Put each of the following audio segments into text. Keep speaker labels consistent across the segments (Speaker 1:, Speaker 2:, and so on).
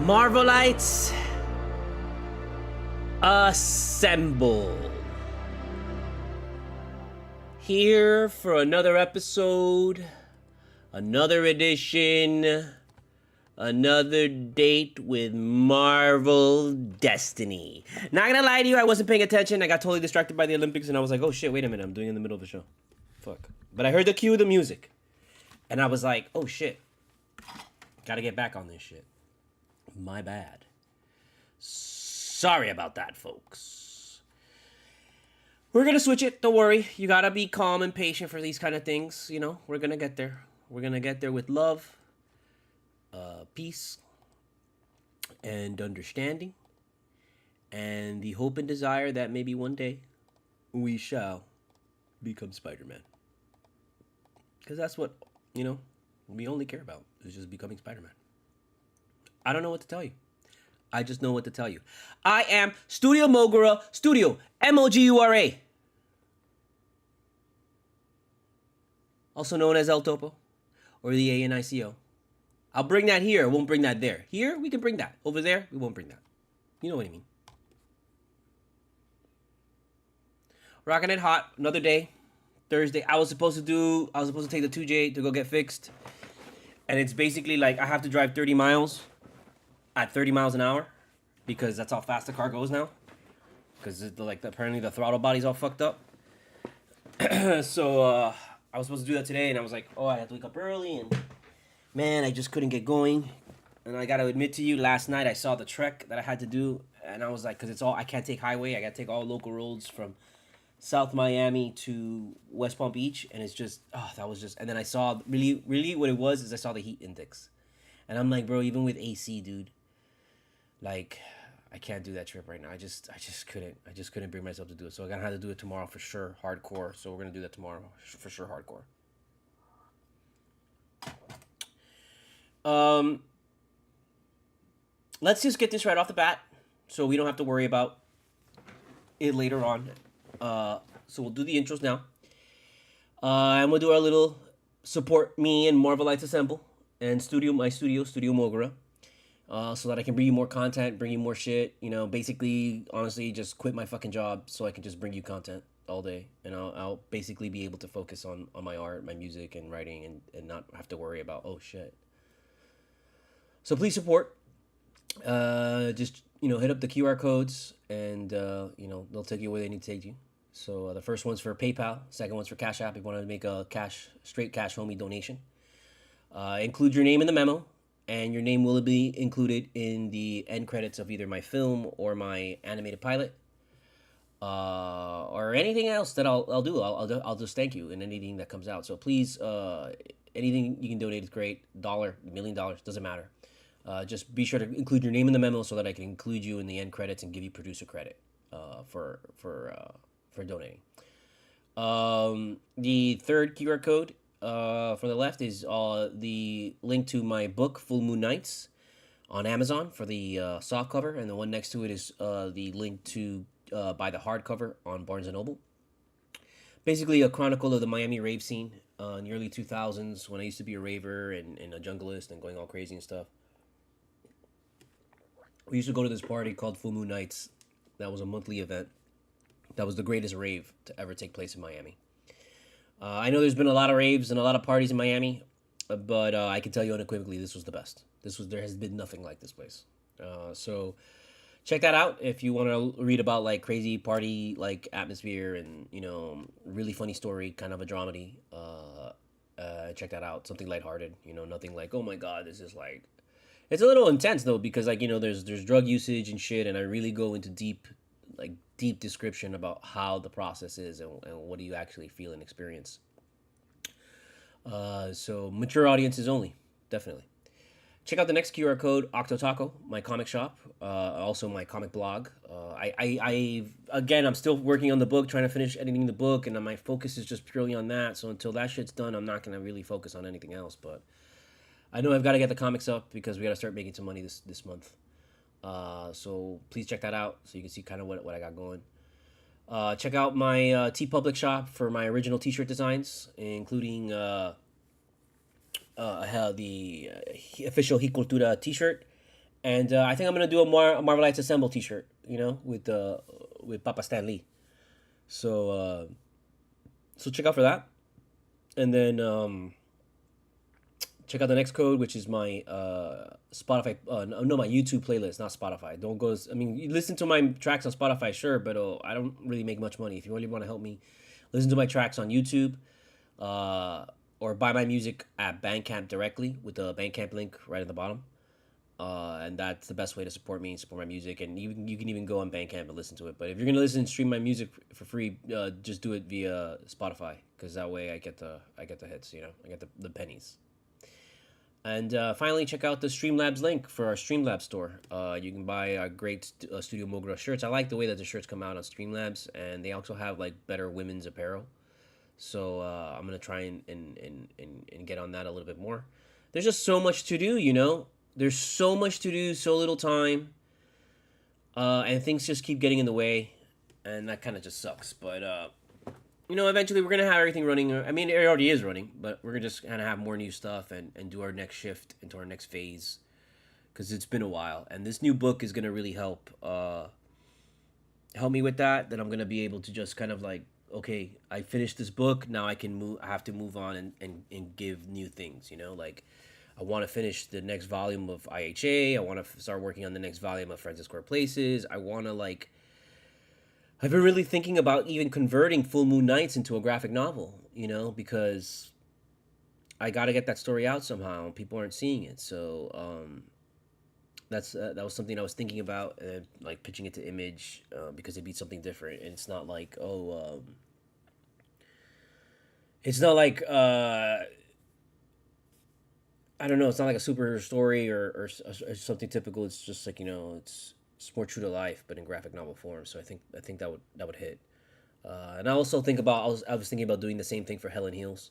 Speaker 1: Marvelites, assemble. Here for another episode, another edition, another date with Marvel Destiny. Not gonna lie to you, I wasn't paying attention. I got totally distracted by the Olympics and I was like, oh shit, wait a minute, I'm doing it in the middle of the show. Fuck. But I heard the cue of the music. And I was like, oh shit. Gotta get back on this shit. My bad. Sorry about that, folks. We're gonna switch it, don't worry. You gotta be calm and patient for these kind of things. You know, we're gonna get there. We're gonna get there with love, peace, and understanding. And the hope and desire that maybe one day we shall become Spider-Man. Because that's what, you know, we only care about is just becoming Spider-Man. I don't know what to tell you. I just know what to tell you. I am Studio Mogura, Studio, M-O-G-U-R-A. Also known as El Topo, or the A-N-I-C-O. I'll bring that here, I won't bring that there. Here, we can bring that. Over there, we won't bring that. You know what I mean. Rocking it hot, another day. Thursday. I was supposed to take the 2J to go get fixed. And it's basically like I have to drive 30 miles at 30 miles an hour because that's how fast the car goes now. Because apparently the throttle body's all fucked up. So I was supposed to do that today, and I was like, oh, I have to wake up early, and man, I just couldn't get going. And I got to admit to you, last night I saw the trek that I had to do, and I was like, because I can't take highway, I got to take all local roads from South Miami to West Palm Beach, and it's just, and then I saw, really what it was is I saw the heat index. And I'm like, bro, even with AC, dude, like, I can't do that trip right now. I just couldn't bring myself to do it. So I'm gonna have to do it tomorrow for sure, hardcore. So we're gonna do that tomorrow for sure, hardcore. Let's just get this right off the bat, so we don't have to worry about it later on. So we'll do the intros now. And we'll do our little support me and Marvelites Assemble and Studio Mogura. So that I can bring you more content, bring you more shit. You know, basically, honestly, just quit my fucking job so I can just bring you content all day. And I'll basically be able to focus on my art, my music, and writing and not have to worry about, oh, shit. So please support. Just, you know, hit up the QR codes and, you know, they'll take you where they need to take you. So the first one's for PayPal. Second one's for Cashapp if you want to make a straight cash homie donation. Include your name in the memo. And your name will be included in the end credits of either my film or my animated pilot, or anything else that I'll do. I'll just thank you in anything that comes out. So please, anything you can donate is great. $1, $1 million, doesn't matter. Just be sure to include your name in the memo so that I can include you in the end credits and give you producer credit for donating. The third QR code. For the left is the link to my book, Full Moon Nights, on Amazon for the soft cover, and the one next to it is the link to buy the hardcover on Barnes & Noble. Basically a chronicle of the Miami rave scene in the early 2000s when I used to be a raver and a junglist and going all crazy and stuff. We used to go to this party called Full Moon Nights. That was a monthly event. That was the greatest rave to ever take place in Miami. I know there's been a lot of raves and a lot of parties in Miami, but I can tell you unequivocally this was the best. There has been nothing like this place. So check that out if you want to read about like crazy party like atmosphere and, you know, really funny story, kind of a dramedy. Check that out. Something lighthearted, you know, nothing like, oh my God, this is like, it's a little intense though, because like, you know, there's drug usage and shit, and I really go into deep description about how the process is and what do you actually feel and experience. So mature audiences only, definitely. Check out the next QR code, Octotaco, my comic shop, also my comic blog. I'm still working on the book, trying to finish editing the book, and my focus is just purely on that. So until that shit's done, I'm not going to really focus on anything else. But I know I've got to get the comics up because we got to start making some money this month. So please check that out so you can see kind of what I got going. Check out my TeePublic shop for my original t-shirt designs, including the official He Cultura t-shirt And I think I'm gonna do a Marvelites Assemble T-shirt, you know, with Papa Stan Lee. So so check out for that, and then check out the next code, which is my Spotify. No, my YouTube playlist, not Spotify. Don't go. I mean, you listen to my tracks on Spotify, sure, but I don't really make much money. If you really want to help me, listen to my tracks on YouTube, or buy my music at Bandcamp directly with the Bandcamp link right at the bottom. And that's the best way to support me and support my music. And you can even go on Bandcamp and listen to it. But if you're gonna listen and stream my music for free, just do it via Spotify, because that way I get the hits. You know, I get the pennies. And finally, check out the Streamlabs link for our Streamlabs store. You can buy great Studio Mogura shirts. I like the way that the shirts come out on Streamlabs, and they also have like better women's apparel. So I'm gonna try and get on that a little bit more. There's just so much to do, you know. There's so much to do, so little time, and things just keep getting in the way, and that kind of just sucks. But you know, eventually we're gonna have everything running. I mean, it already is running, but we're gonna just kind of have more new stuff and do our next shift into our next phase, because it's been a while, and this new book is gonna really help me with that. That I'm gonna be able to just kind of like, okay, I finished this book, now I can move. I have to move on and give new things. You know, like I want to finish the next volume of IHA. I want to start working on the next volume of Friends at Square Places. I want to like. I've been really thinking about even converting Full Moon Nights into a graphic novel, you know, because I got to get that story out somehow. People aren't seeing it, so that was something I was thinking about, like pitching it to Image, because it'd be something different, and it's not like it's not like I don't know, it's not like a superhero story or something typical. It's just like, you know, it's more true to life, but in graphic novel form. So I think that would hit. And I also think about I was thinking about doing the same thing for Hell in Heels,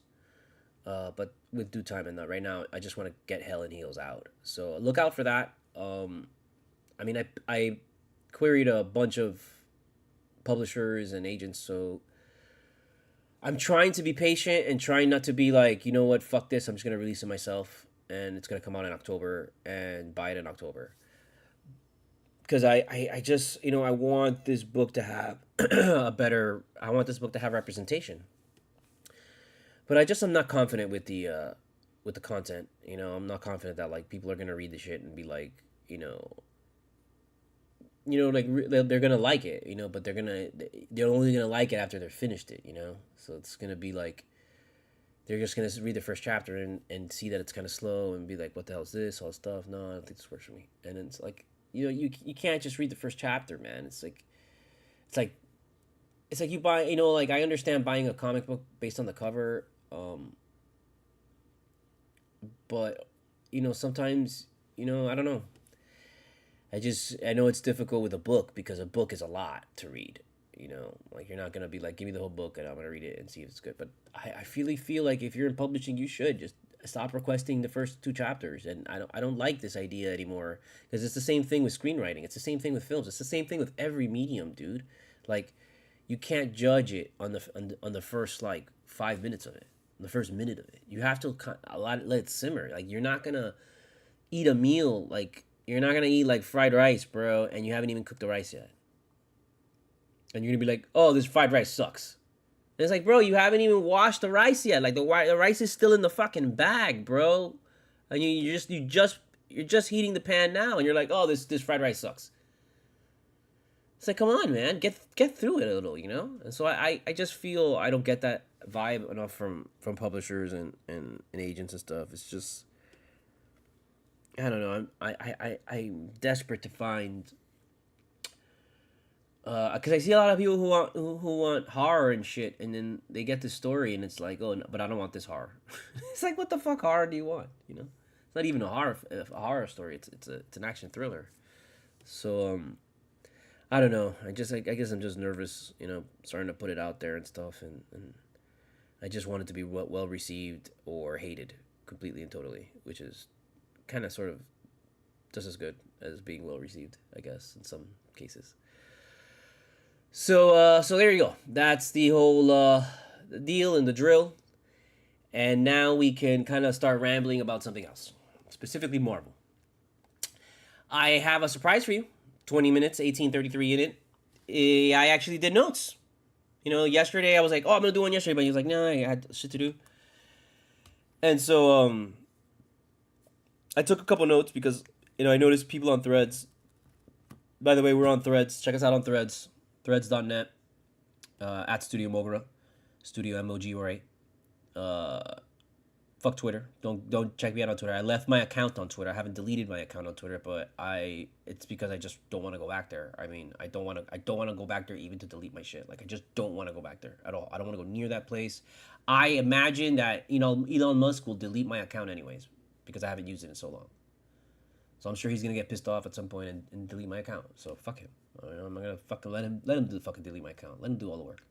Speaker 1: but with due time. And right now, I just want to get Hell in Heels out. So look out for that. I mean, I queried a bunch of publishers and agents, so I'm trying to be patient and trying not to be like, you know what, fuck this, I'm just gonna release it myself, and it's gonna come out in October, and buy it in October. Because I just, you know, I want this book to have I want this book to have representation. But I'm not confident with the content. You know, I'm not confident that like people are gonna read the shit and be like, like they're gonna like it, you know, but they're only gonna like it after they're finished it, you know. So it's gonna be like they're just gonna read the first chapter and see that it's kind of slow and be like, what the hell is this, all this stuff. No, I don't think this works for me. And then it's like, you can't just read the first chapter, man. It's like you buy, you know, like I understand buying a comic book based on the cover, but you know, sometimes, you know, I don't know. I know it's difficult with a book because a book is a lot to read. You know, like you're not gonna be like, give me the whole book and I'm gonna read it and see if it's good. But I really feel like if you're in publishing, you should just stop requesting the first two chapters. And I don't like this idea anymore, because it's the same thing with screenwriting. It's the same thing with films. It's the same thing with every medium, dude. Like, you can't judge it on the first like 5 minutes of it, the first minute of it. You have to let it simmer. Like, you're not gonna eat a meal, like you're not gonna eat like fried rice, bro, and you haven't even cooked the rice yet. And you're gonna be like, oh, this fried rice sucks. And it's like, bro, you haven't even washed the rice yet. Like the rice is still in the fucking bag, bro. And you're just heating the pan now, and you're like, oh, this fried rice sucks. It's like, come on, man, get through it a little, you know. And so I just feel I don't get that vibe enough from publishers and agents and stuff. It's just, I don't know. I'm desperate to find. Because I see a lot of people who want horror and shit, and then they get this story, and it's like, oh, no, but I don't want this horror. It's like, what the fuck horror do you want? You know, it's not even a horror story. It's an action thriller. So I don't know. I guess I'm just nervous, you know, starting to put it out there and stuff, and I just want it to be well received or hated completely and totally, which is kind of sort of just as good as being well received, I guess, in some cases. So there you go. That's the whole the deal and the drill. And now we can kind of start rambling about something else, specifically Marvel. I have a surprise for you. 20 minutes, 18:33 in it. I actually did notes. You know, yesterday I was like, oh, I'm gonna do one yesterday, but he was like, no, I had shit to do. And so I took a couple notes because I noticed people on Threads. By the way, we're on Threads. Check us out on Threads, threads.net, at studiomogura, studio MOGURA. Fuck Twitter. Don't check me out on Twitter. I left my account on Twitter. I haven't deleted my account on Twitter, but it's because I just don't want to go back there. I mean, I don't want to go back there even to delete my shit. Like, I just don't want to go back there at all. I don't want to go near that place. I imagine that Elon Musk will delete my account anyways because I haven't used it in so long. So I'm sure he's gonna get pissed off at some point and delete my account. So fuck him. I'm not gonna fucking let him fucking delete my account. Let him do all the work.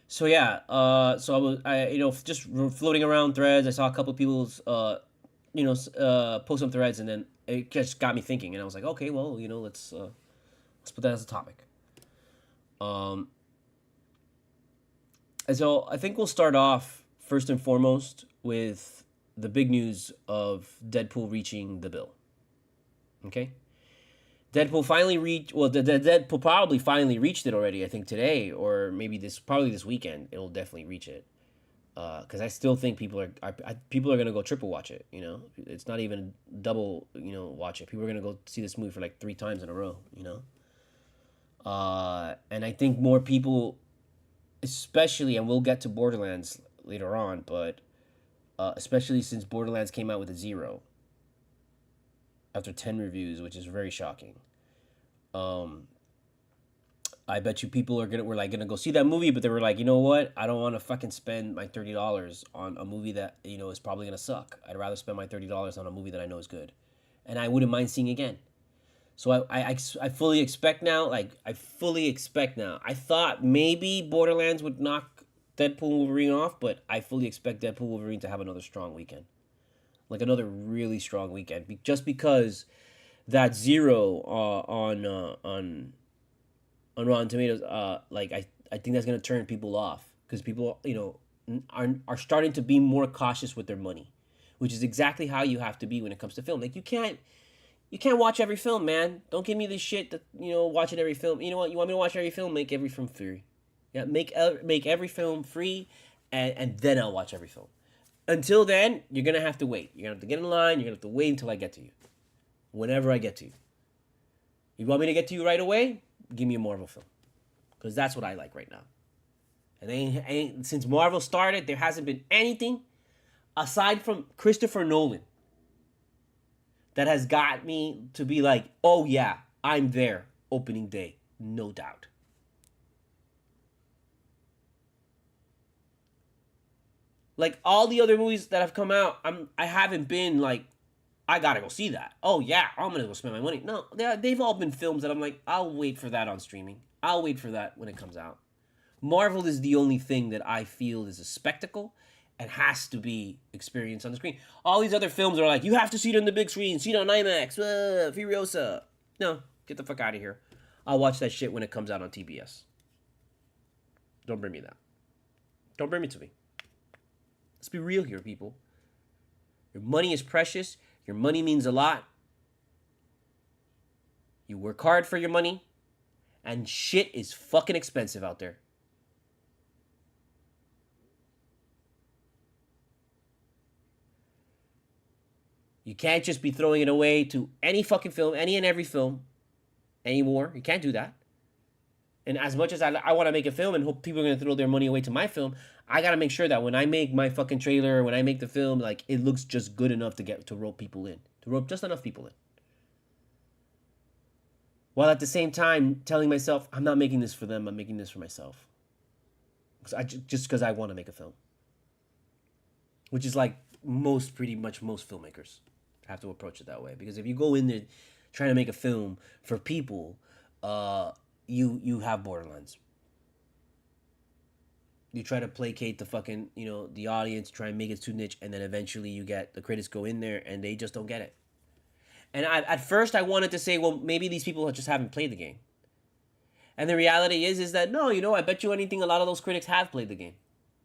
Speaker 1: So yeah, so I was just floating around Threads. I saw a couple of people's post on Threads, and then it just got me thinking, and I was like, okay, well, let's put that as a topic. And so I think we'll start off first and foremost with the big news of Deadpool reaching the bill. Okay. Deadpool finally reached. Well, the Deadpool probably finally reached it already. I think today, or maybe probably this weekend, it'll definitely reach it. Because I still think people are gonna go triple watch it. It's not even double. Watch it. People are gonna go see this movie for like 3 times in a row. And I think more people, especially, and we'll get to Borderlands later on, but especially since Borderlands came out with a 0 after 10 reviews, which is very shocking. I bet you people were gonna go see that movie, but they were like, you know what? I don't want to fucking spend my $30 on a movie that is probably gonna suck. I'd rather spend my $30 on a movie that I know is good, and I wouldn't mind seeing again. So I fully expect now. I thought maybe Borderlands would knock Deadpool Wolverine off, but I fully expect Deadpool Wolverine to have another strong weekend. Like another really strong weekend, just because that 0 on Rotten Tomatoes, I think that's gonna turn people off because people are starting to be more cautious with their money, which is exactly how you have to be when it comes to film. Like you can't watch every film, man. Don't give me this shit that watching every film. You know what? You want me to watch every film? Make every film free. Yeah, make every film free, and then I'll watch every film. Until then, you're going to have to wait. You're going to have to get in line. You're going to have to wait until I get to you. Whenever I get to you. You want me to get to you right away? Give me a Marvel film. Because that's what I like right now. And since Marvel started, there hasn't been anything aside from Christopher Nolan that has got me to be like, oh yeah, I'm there opening day. No doubt. Like all the other movies that have come out, I haven't been like, I gotta go see that. Oh yeah, I'm gonna go spend my money. No, they've all been films that I'm like, I'll wait for that on streaming. I'll wait for that when it comes out. Marvel is the only thing that I feel is a spectacle and has to be experienced on the screen. All these other films are like, you have to see it on the big screen, see it on IMAX, Furiosa. No, get the fuck out of here. I'll watch that shit when it comes out on TBS. Don't bring me that. Don't bring me to me. Let's be real here, people. Your money is precious. Your money means a lot. You work hard for your money. And shit is fucking expensive out there. You can't just be throwing it away to any fucking film, any and every film anymore. You can't do that. And as much as I want to make a film and hope people are going to throw their money away to my film, I got to make sure that when I make my fucking trailer, when I make the film, like it looks just good enough to rope people in. To rope just enough people in. While at the same time telling myself, I'm not making this for them, I'm making this for myself. Just because I want to make a film. Which is like pretty much most filmmakers have to approach it that way. Because if you go in there trying to make a film for people, you have Borderlands. You try to placate the fucking, the audience, try and make it too niche, and then eventually you get the critics go in there and they just don't get it. And at first I wanted to say, well, maybe these people just haven't played the game. And the reality is that no, I bet you anything, a lot of those critics have played the game.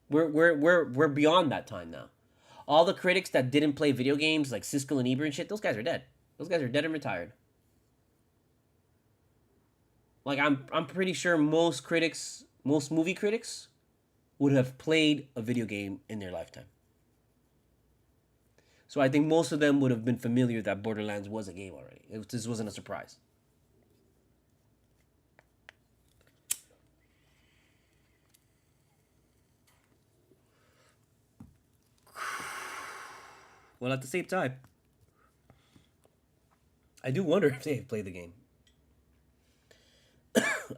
Speaker 1: We're beyond that time now. All the critics that didn't play video games, like Siskel and Ebert and shit, those guys are dead. Those guys are dead and retired. Like I'm pretty sure most critics, most movie critics, would have played a video game in their lifetime. So I think most of them would have been familiar that Borderlands was a game already. This wasn't a surprise. Well, at the same time, I do wonder if they played the game.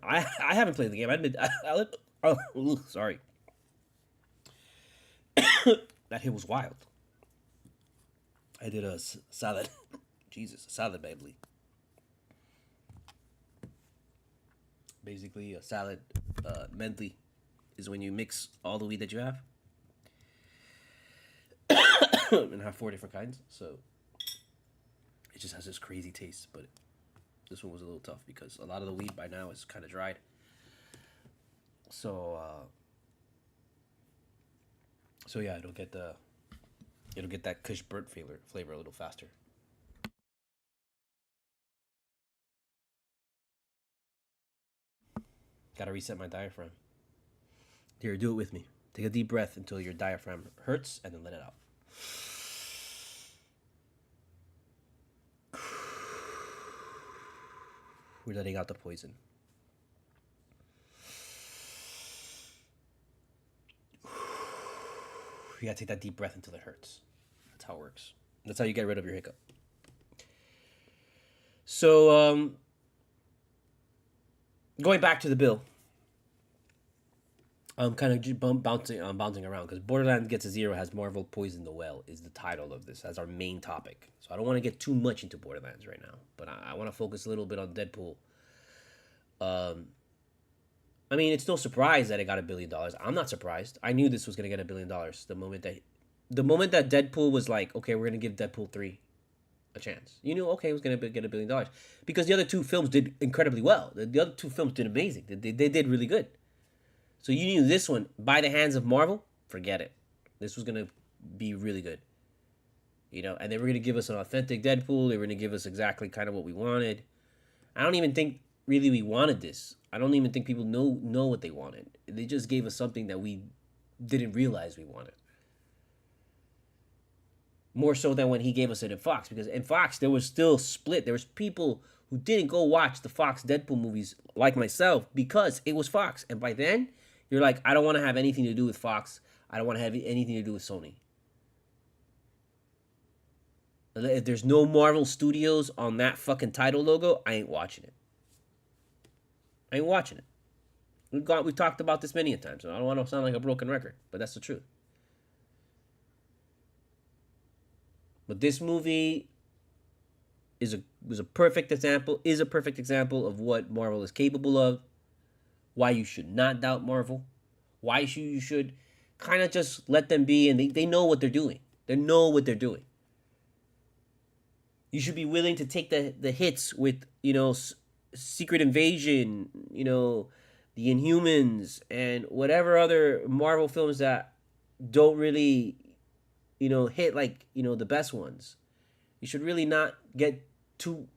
Speaker 1: I haven't played the game. I admit. Sorry. That hit was wild. I did a salad. Jesus, a salad badly. Basically, a salad mentally is when you mix all the weed that you have and have 4 different kinds. So it just has this crazy taste, but this one was a little tough because a lot of the weed by now is kind of dried. So yeah, it'll get that Kush burnt flavor a little faster. Gotta reset my diaphragm. Here, do it with me. Take a deep breath until your diaphragm hurts, and then let it out. We're letting out the poison. You gotta take that deep breath until it hurts. That's how it works. That's how you get rid of your hiccup. So, going back to the bill, I'm kind of bouncing around because Borderlands Gets a Zero has Marvel Poison the Well is the title of this as our main topic. So I don't want to get too much into Borderlands right now, but I want to focus a little bit on Deadpool. I mean, it's no surprise that it got $1 billion. I'm not surprised. I knew this was gonna get $1 billion the moment that Deadpool was like, okay, we're gonna give Deadpool 3 a chance. You knew, okay, it was gonna get $1 billion because the other two films did incredibly well. The other two films did amazing. They did really good. So you knew this one, by the hands of Marvel, forget it. This was gonna be really good. You know, and they were gonna give us an authentic Deadpool. They were gonna give us exactly kind of what we wanted. I don't even think really we wanted this. I don't even think people know what they wanted. They just gave us something that we didn't realize we wanted. More so than when he gave us it in Fox, because in Fox there was still split. There was people who didn't go watch the Fox Deadpool movies like myself because it was Fox. And by then, you're like, I don't want to have anything to do with Fox. I don't want to have anything to do with Sony. If there's no Marvel Studios on that fucking title logo, I ain't watching it. I ain't watching it. We've talked about this many a time, so I don't want to sound like a broken record, but that's the truth. But this movie was a perfect example of what Marvel is capable of. Why you should not doubt Marvel. Why you should kind of just let them be, and they know what they're doing. They know what they're doing. You should be willing to take the hits with, Secret Invasion, the Inhumans, and whatever other Marvel films that don't really, hit like, the best ones. You should really not get too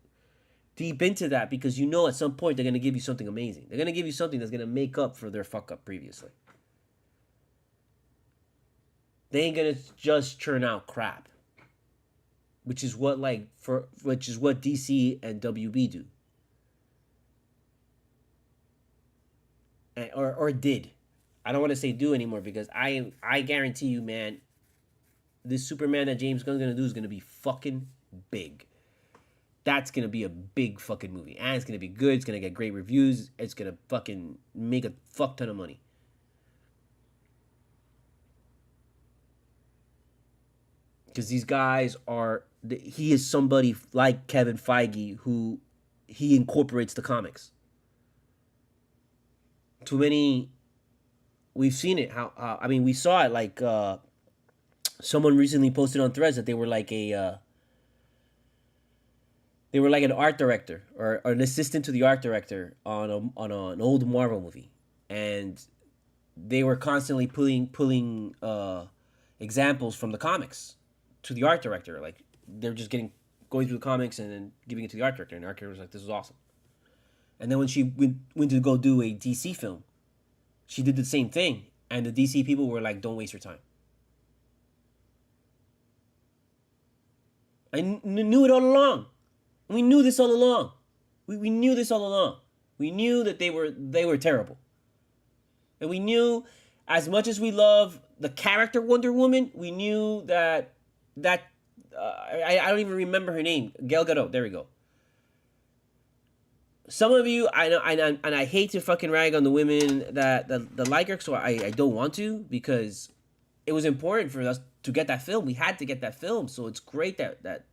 Speaker 1: deep into that because at some point they're going to give you something amazing. They're going to give you something that's going to make up for their fuck up previously. They ain't going to just churn out crap. Which is what DC and WB do. Or did. I don't want to say do anymore because I guarantee you, man, this Superman that James Gunn's gonna do is gonna be fucking big. That's gonna be a big fucking movie. And it's gonna be good, it's gonna get great reviews, it's gonna fucking make a fuck ton of money. Because these guys he is somebody like Kevin Feige who he incorporates the comics. Too many, we've seen it. We saw it like someone recently posted on Threads that they were like an art director or an assistant to the art director on an old Marvel movie, and they were constantly pulling examples from the comics to the art director. Like they're just going through the comics and then giving it to the art director, and the art director was like, "This is awesome." And then when she went to go do a DC film, she did the same thing, and the DC people were like, "Don't waste your time." I knew it all along. We knew this all along. We knew this all along. We knew that they were terrible. And we knew, as much as we love the character Wonder Woman, we knew that I don't even remember her name. Gal Gadot. There we go. Some of you, I know, and I hate to fucking rag on the women that like her, so I don't want to, because it was important for us to get that film. We had to get that film, so it's great that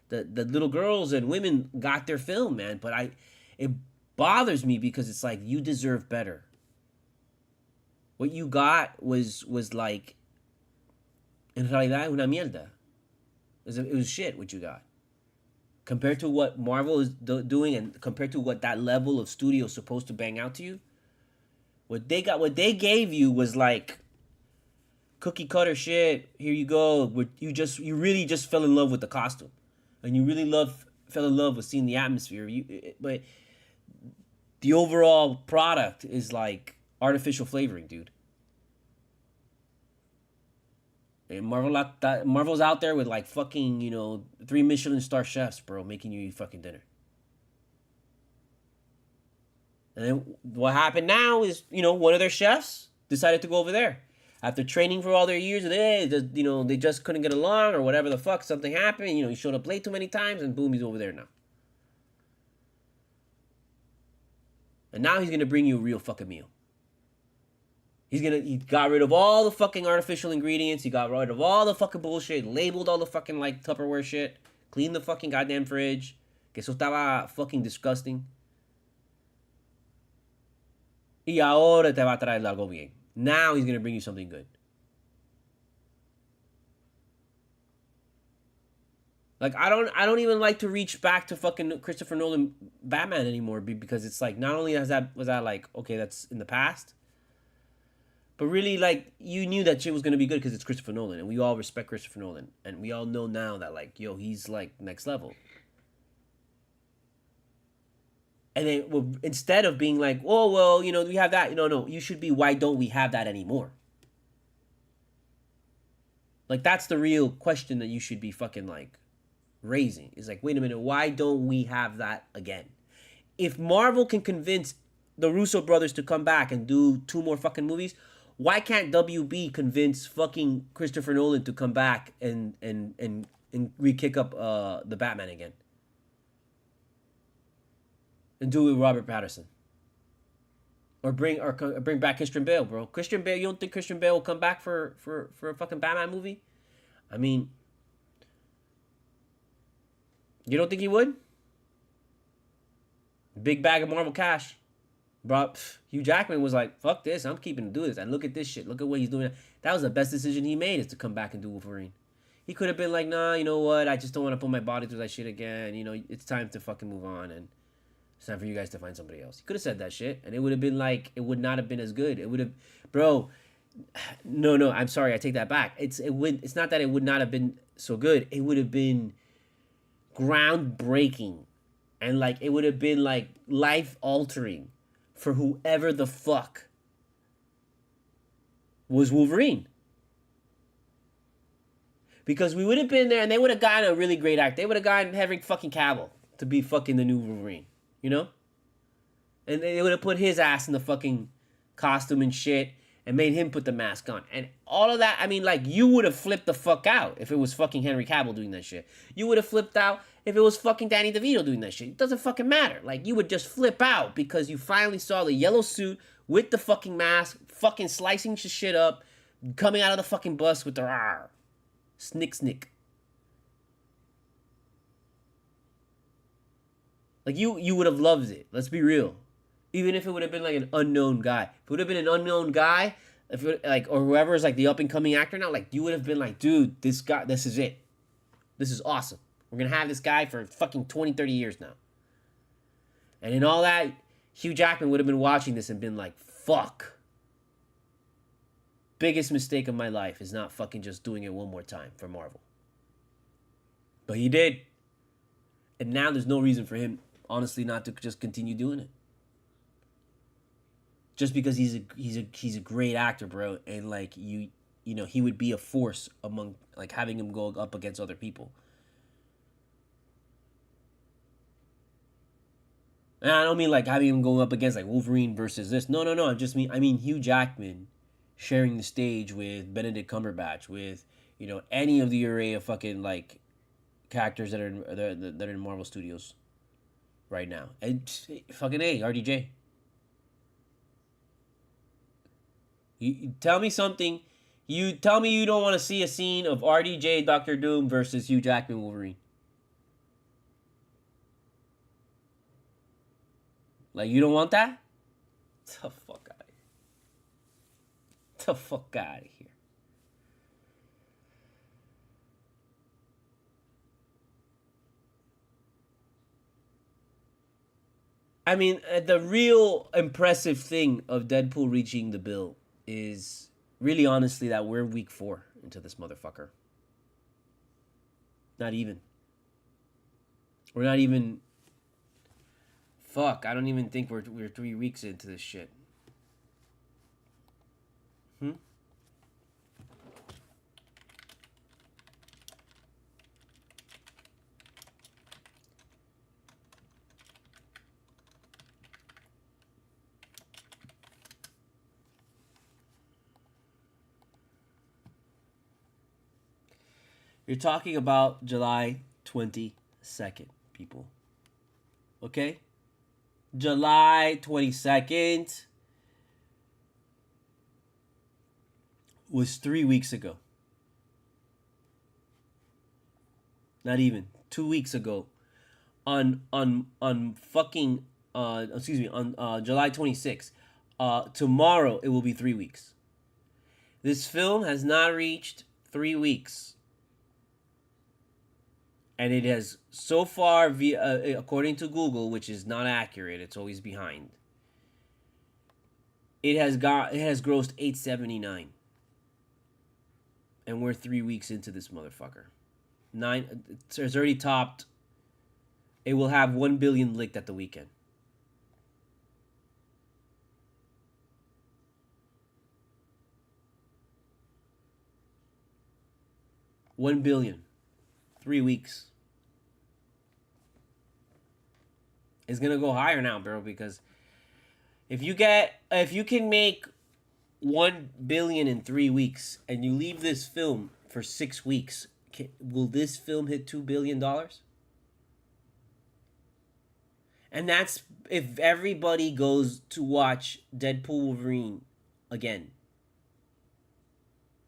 Speaker 1: the little girls and women got their film, man. But it bothers me because it's like, you deserve better. What you got was like, en realidad, una mierda. It was shit what you got. Compared to what Marvel is doing, and compared to what that level of studio is supposed to bang out to you, what they gave you was like cookie cutter shit. Here you go. You really just fell in love with the costume, and you really fell in love with seeing the atmosphere. But the overall product is like artificial flavoring, dude. And Marvel's out there with like fucking 3 Michelin star chefs, bro, making you eat fucking dinner. And then what happened now is one of their chefs decided to go over there after training for all their years, and they just couldn't get along or whatever the fuck. Something happened. He showed up late too many times, and boom, he's over there now. And now he's gonna bring you a real fucking meal. He got rid of all the fucking artificial ingredients. He got rid of all the fucking bullshit. Labeled all the fucking like Tupperware shit. Cleaned the fucking goddamn fridge. Que eso estaba fucking disgusting. Y ahora te va a traer algo bien. Now he's gonna bring you something good. Like I don't even like to reach back to fucking Christopher Nolan Batman anymore, because it's like, not only was that like, okay, that's in the past, but really, like, you knew that shit was gonna be good because it's Christopher Nolan, and we all respect Christopher Nolan, and we all know now that, like, yo, he's like next level. And then instead of being like, oh well, we have that, no, you should be, why don't we have that anymore? Like, that's the real question that you should be fucking like raising. Is like, wait a minute, why don't we have that again? If Marvel can convince the Russo brothers to come back and do 2 more fucking movies, why can't WB convince fucking Christopher Nolan to come back and re-kick up the Batman again? And do it with Robert Pattinson. Or bring back Christian Bale, bro. Christian Bale, you don't think Christian Bale will come back for a fucking Batman movie? I mean, you don't think he would? Big bag of Marvel cash. Bro, Hugh Jackman was like, fuck this, I'm keeping to do this. And look at this shit. Look at what he's doing. That was the best decision he made, is to come back and do Wolverine. He could have been like, nah, you know what? I just don't want to put my body through that shit again. It's time to fucking move on, and it's time for you guys to find somebody else. He could have said that shit, and it would have been like, it would not have been as good. It would have, bro. No, I'm sorry, I take that back. It's not that it would not have been so good. It would have been groundbreaking, and like it would have been like life altering for whoever the fuck was Wolverine. Because we would have been there, and they would have gotten a really great actor. They would have gotten Henry fucking Cavill to be fucking the new Wolverine, And they would have put his ass in the fucking costume and shit, and made him put the mask on. And all of that, I mean, like, you would have flipped the fuck out if it was fucking Henry Cavill doing that shit. You would have flipped out if it was fucking Danny DeVito doing that shit. It doesn't fucking matter. Like, you would just flip out because you finally saw the yellow suit with the fucking mask, fucking slicing shit up, coming out of the fucking bus with the snick. Like, you would have loved it. Let's be real. Even if it would have been like an unknown guy. If it would have been an unknown guy, if it, like, or whoever is like the up and coming actor now, like, you would have been like, dude, this is it. This is awesome. We're going to have this guy for fucking 20, 30 years now. And in all that, Hugh Jackman would have been watching this and been like, fuck. biggest mistake of my life is not fucking just doing it one more time for Marvel. But he did. And now there's no reason for him, honestly, not to just continue doing it. Just because he's a great actor, bro, and like you know, he would be a force among, like, having him go up against other people. And I don't mean like having him go up against like Wolverine versus this. No. I mean Hugh Jackman sharing the stage with Benedict Cumberbatch, with, you know, any of the array of fucking like characters that are in Marvel Studios right now. And fucking A, RDJ. You tell me something. You tell me you don't want to see a scene of RDJ Doctor Doom versus Hugh Jackman Wolverine. Like, you don't want that? The fuck out of here. The fuck out of here. I mean, the real impressive thing of Deadpool reaching the bill is really, honestly, that we're week 4 into this motherfucker. Not even. We're not even. Fuck, I don't even think we're 3 weeks into this shit. You're talking about July 22nd, people. Okay? July 22nd was 3 weeks ago. Not even 2 weeks ago. On fucking on July 26th. Tomorrow it will be 3 weeks. This film has not reached 3 weeks. And it has so far, according to Google, which is not accurate, it's always behind. It has grossed $879, and we're 3 weeks into this motherfucker. It's already topped. It will have 1 billion licked at the weekend. $1 billion. 3 weeks. It's gonna go higher now, bro, because if you can make 1 billion in 3 weeks and you leave this film for 6 weeks, will this film hit $2 billion? And that's if everybody goes to watch Deadpool Wolverine again.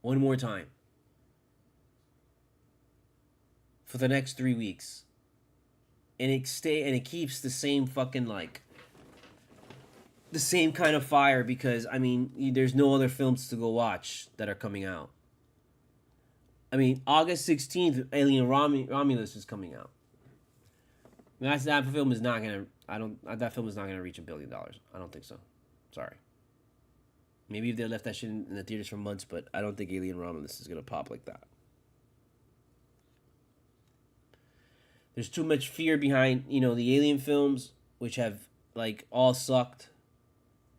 Speaker 1: One more time. For the next 3 weeks. And it keeps the same fucking, like, the same kind of fire, because I mean, there's no other films to go watch that are coming out. I mean, August 16th, Alien Romulus is coming out. That film is not gonna. That film is not gonna reach $1 billion. I don't think so. Sorry. Maybe if they left that shit in the theaters for months, but I don't think Alien Romulus is gonna pop like that. There's too much fear behind, you know, the Alien films, which have, like, all sucked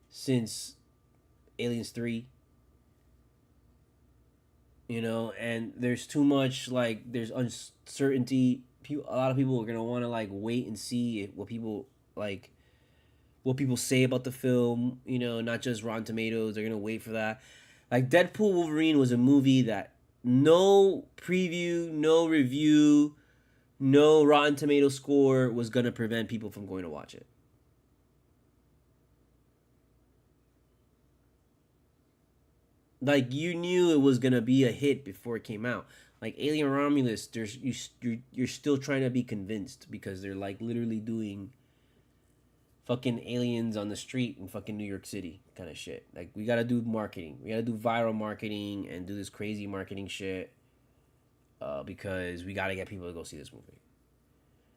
Speaker 1: since Aliens 3. You know, and there's too much, like, there's uncertainty. A lot of people are going to want to, like, wait and see what people say about the film, you know, not just Rotten Tomatoes. They're going to wait for that. Like, Deadpool Wolverine was a movie that no preview, no review, no Rotten Tomato score was going to prevent people from going to watch it. Like, you knew it was going to be a hit before it came out. Like, Alien Romulus, you're still trying to be convinced, because they're, like, literally doing fucking aliens on the street in fucking New York City kind of shit. Like, we got to do marketing. We got to do viral marketing and do this crazy marketing shit. Because we gotta get people to go see this movie.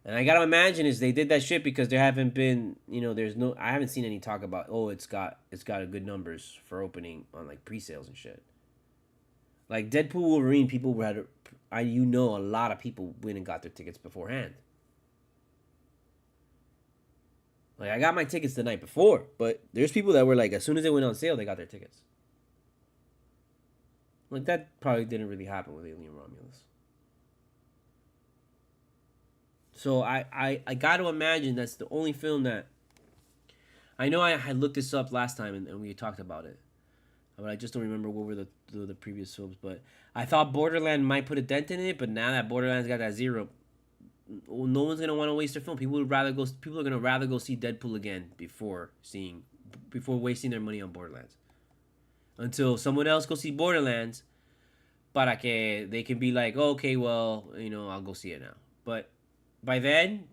Speaker 1: And I gotta imagine is they did that shit because there haven't been, you know, I haven't seen any talk about, oh, it's got a good numbers for opening on, like, pre-sales and shit. Like Deadpool, Wolverine, people had, a lot of people went and got their tickets beforehand. Like I got my tickets the night before, but there's people that were like, as soon as they went on sale, they got their tickets. Like that probably didn't really happen with Alien Romulus. So I got to imagine that's the only film that. I know I had looked this up last time and we talked about it, but I just don't remember what were the previous films. But I thought Borderland might put a dent in it, but now that Borderland's got that 0, no one's gonna want to waste their film. People are gonna rather go see Deadpool again before wasting their money on Borderlands. Until someone else go see Borderlands, para que they can be like, oh, okay, well, I'll go see it now. But by then,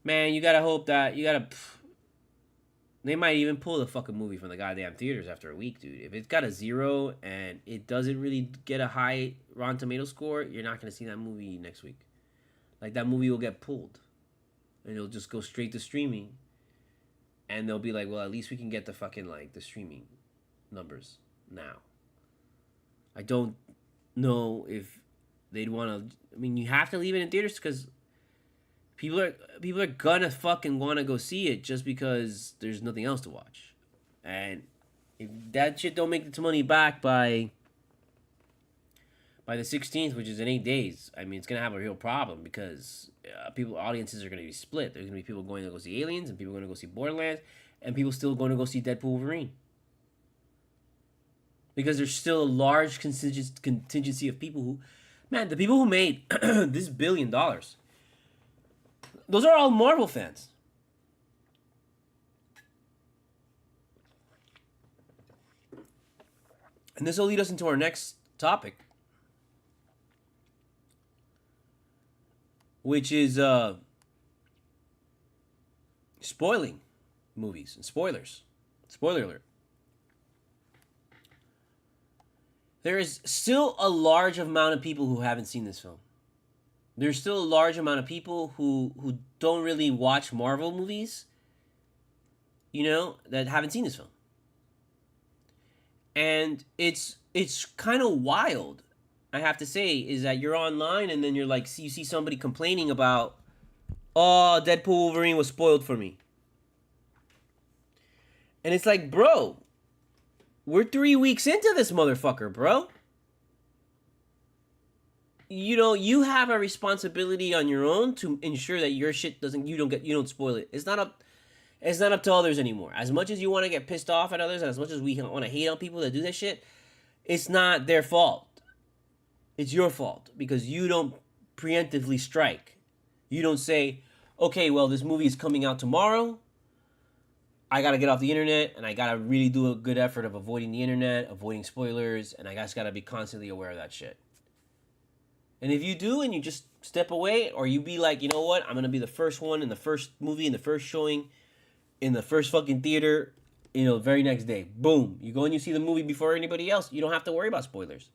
Speaker 1: man, you gotta hope that they might even pull the fucking movie from the goddamn theaters after a week, dude. If it's got a 0 and it doesn't really get a high Rotten Tomato score, you're not gonna see that movie next week. Like, that movie will get pulled. And it'll just go straight to streaming. And they'll be like, well, at least we can get the fucking, the streaming numbers now. I don't know if they'd want to. I mean, you have to leave it in theaters because people are gonna fucking want to go see it just because there's nothing else to watch. And if that shit don't make its money back by the 16th, which is in 8 days, I mean, it's going to have a real problem because audiences are going to be split. There's going to be people going to go see Aliens and people going to go see Borderlands and people still going to go see Deadpool Wolverine. Because there's still a large contingency of people who... Man, the people who made this $1 billion, those are all Marvel fans. And this will lead us into our next topic, which is spoiling movies and spoilers. Spoiler alert. There is still a large amount of people who haven't seen this film. There's still a large amount of people who don't really watch Marvel movies, that haven't seen this film. And it's kind of wild, I have to say, is that you're online and then you're like, you see somebody complaining about, oh, Deadpool Wolverine was spoiled for me. And it's like, bro, we're 3 weeks into this motherfucker, bro. You have a responsibility on your own to ensure that your shit you don't spoil it. It's not up to others anymore. As much as you want to get pissed off at others, and as much as we want to hate on people that do that shit, it's not their fault. It's your fault because you don't preemptively strike. You don't say, okay, well, this movie is coming out tomorrow. I got to get off the internet and I got to really do a good effort of avoiding the internet, avoiding spoilers, and I just got to be constantly aware of that shit. And if you do and you just step away, or you be like, you know what, I'm going to be the first one in the first movie, in the first showing, in the first fucking theater, very next day. Boom. You go and you see the movie before anybody else. You don't have to worry about spoilers.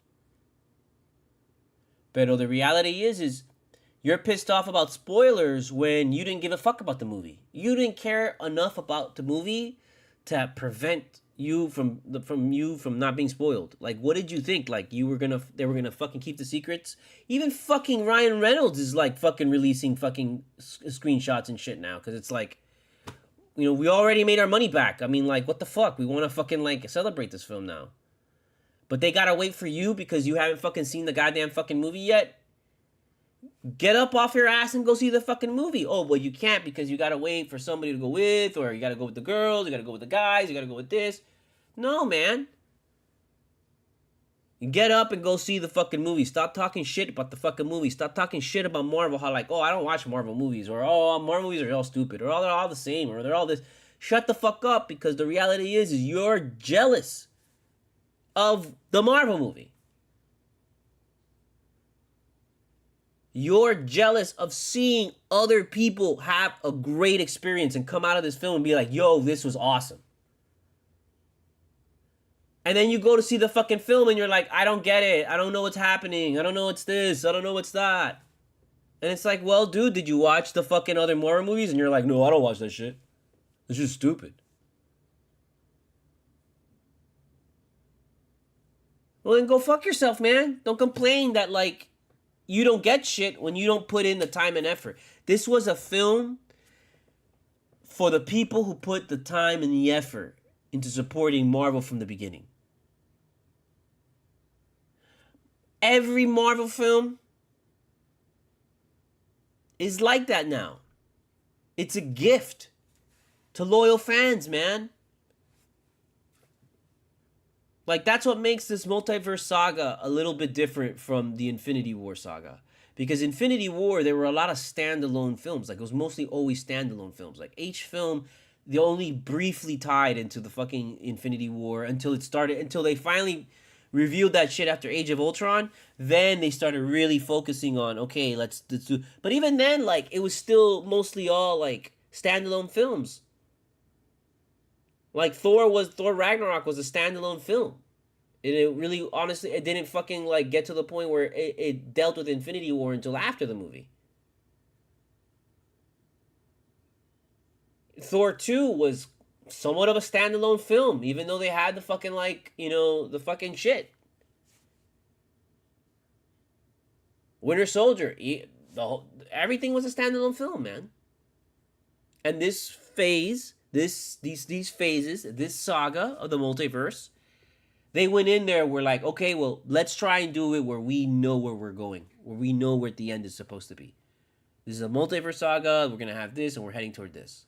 Speaker 1: But the reality is you're pissed off about spoilers when you didn't give a fuck about the movie. You didn't care enough about the movie to prevent you from not being spoiled. Like, what did you think? Like, they were gonna fucking keep the secrets? Even fucking Ryan Reynolds is like fucking releasing fucking screenshots and shit now, because it's like, we already made our money back. I mean, like, what the fuck? We want to fucking celebrate this film now. But they gotta wait for you because you haven't fucking seen the goddamn fucking movie yet? Get up off your ass and go see the fucking movie. Oh, well, you can't because you gotta wait for somebody to go with, or you gotta go with the girls, you gotta go with the guys, you gotta go with this. No, man. You get up and go see the fucking movie. Stop talking shit about the fucking movie. Stop talking shit about Marvel. How oh, I don't watch Marvel movies. Or, oh, Marvel movies are all stupid. Or, oh, they're all the same. Or, they're all this. Shut the fuck up, because the reality is you're jealous of the Marvel movie. You're jealous of seeing other people have a great experience and come out of this film and be like, yo, this was awesome. And then you go to see the fucking film and you're like, I don't get it. I don't know what's happening. I don't know what's this. I don't know what's that. And it's like, well, dude, did you watch the fucking other Marvel movies? And you're like, no, I don't watch that shit. It's just stupid. Well, then go fuck yourself, man. Don't complain that, like, you don't get shit when you don't put in the time and effort. This was a film for the people who put the time and the effort into supporting Marvel from the beginning. Every Marvel film is like that now. It's a gift to loyal fans, man. Like, that's what makes this multiverse saga a little bit different from the Infinity War saga. Because Infinity War, there were a lot of standalone films. Like, it was mostly always standalone films. Like, each film, they only briefly tied into the fucking Infinity War until they finally revealed that shit after Age of Ultron. Then they started really focusing on, okay, let's do. But even then, like, it was still mostly all, like, standalone films. Like, Thor Ragnarok was a standalone film. And it really, honestly, it didn't fucking, like, get to the point where it dealt with Infinity War until after the movie. Thor 2 was somewhat of a standalone film, even though they had the fucking, like, the fucking shit. Winter Soldier, everything was a standalone film, man. And this phase, these phases, this saga of the multiverse, they went in there, we're like, okay, well, let's try and do it where we know where we're going, where we know where the end is supposed to be. This is a multiverse saga, we're going to have this, and we're heading toward this.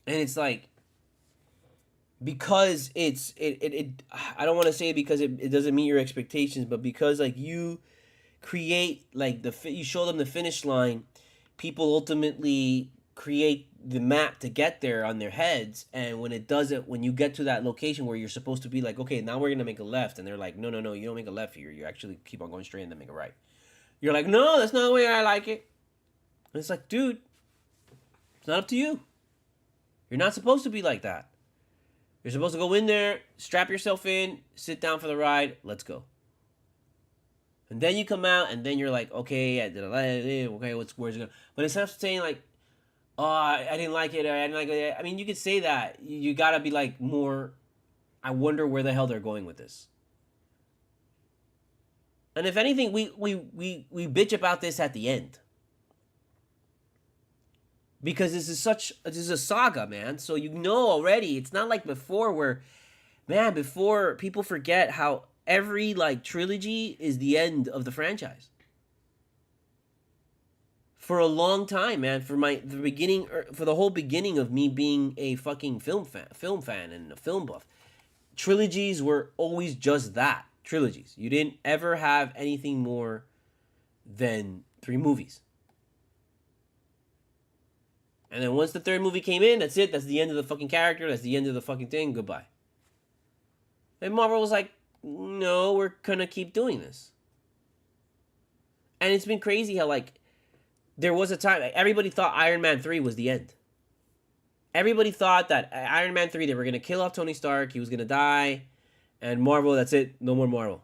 Speaker 1: And it's like, because I don't want to say it because it doesn't meet your expectations, but because, like, you create, like, you show them the finish line, people ultimately create the map to get there on their heads, and when you get to that location where you're supposed to be like, okay, now we're gonna make a left, and they're like, no, you don't make a left here, you actually keep on going straight and then make a right. You're like, no, that's not the way I like it. And it's like, dude, it's not up to you. You're not supposed to be like that. You're supposed to go in there, strap yourself in, sit down for the ride, let's go. And then you come out, and then you're like, okay, where's it going? But instead of saying, like, oh, I didn't like it, or I didn't like it, I mean, you could say that. You gotta be, like, more, I wonder where the hell they're going with this. And if anything, we bitch about this at the end. Because this is a saga, man. So you know already, it's not like before where, man, before people forget how every, like, trilogy is the end of the franchise. For a long time, man, for the whole beginning of me being a fucking film fan and a film buff, trilogies were always just that, trilogies. You didn't ever have anything more than 3 movies. And then once the 3rd movie came in, that's it. That's the end of the fucking character. That's the end of the fucking thing. Goodbye. And Marvel was like, no, we're gonna keep doing this. And it's been crazy how, like, there was a time, everybody thought Iron Man 3 was the end. Everybody thought that Iron Man 3, they were gonna kill off Tony Stark, he was gonna die, and Marvel, that's it, no more Marvel.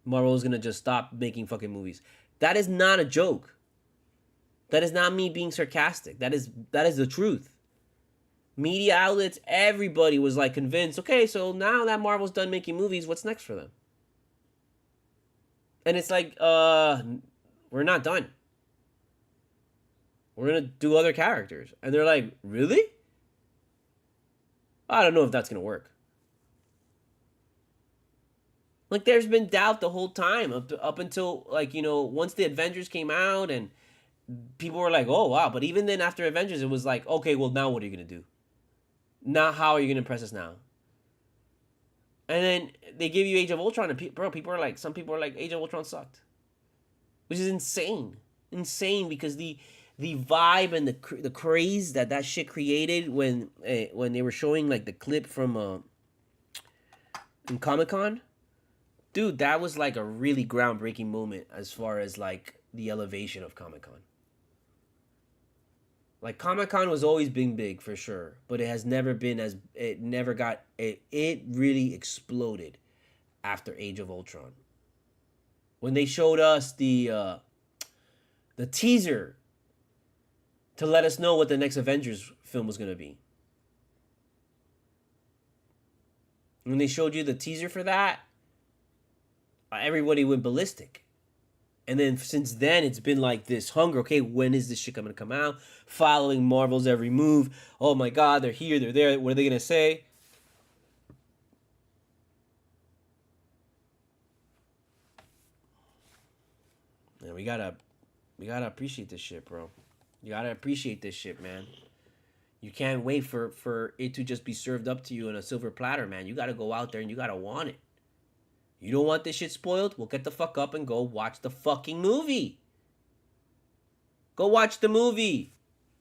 Speaker 1: Marvel is gonna just stop making fucking movies. That is not a joke. That is not me being sarcastic. That is the truth. Media outlets, everybody was, like, convinced, okay, so now that Marvel's done making movies, what's next for them? And it's like, we're not done. We're gonna do other characters. And they're like, really? I don't know if that's gonna work. Like, there's been doubt the whole time up until, like, once the Avengers came out and people were like, oh, wow. But even then, after Avengers, it was like, okay, well, now what are you going to do? Now, how are you going to impress us now? And then they give you Age of Ultron, and some people are like, Age of Ultron sucked. Which is insane. Insane, because the vibe and the craze that shit created when they were showing, like, the clip from in Comic-Con. Dude, that was, like, a really groundbreaking moment as far as, like, the elevation of Comic-Con. Like, Comic-Con was always being big, for sure. But it has never been it really exploded after Age of Ultron. When they showed us the teaser to let us know what the next Avengers film was going to be. When they showed you the teaser for that, everybody went ballistic. And then since then, it's been like this hunger. Okay, when is this shit going to come out? Following Marvel's every move. Oh my God, they're here, they're there. What are they going to say? And we gotta appreciate this shit, bro. You gotta appreciate this shit, man. You can't wait for it to just be served up to you on a silver platter, man. You gotta go out there and you gotta want it. You don't want this shit spoiled? Well, get the fuck up and go watch the fucking movie. Go watch the movie.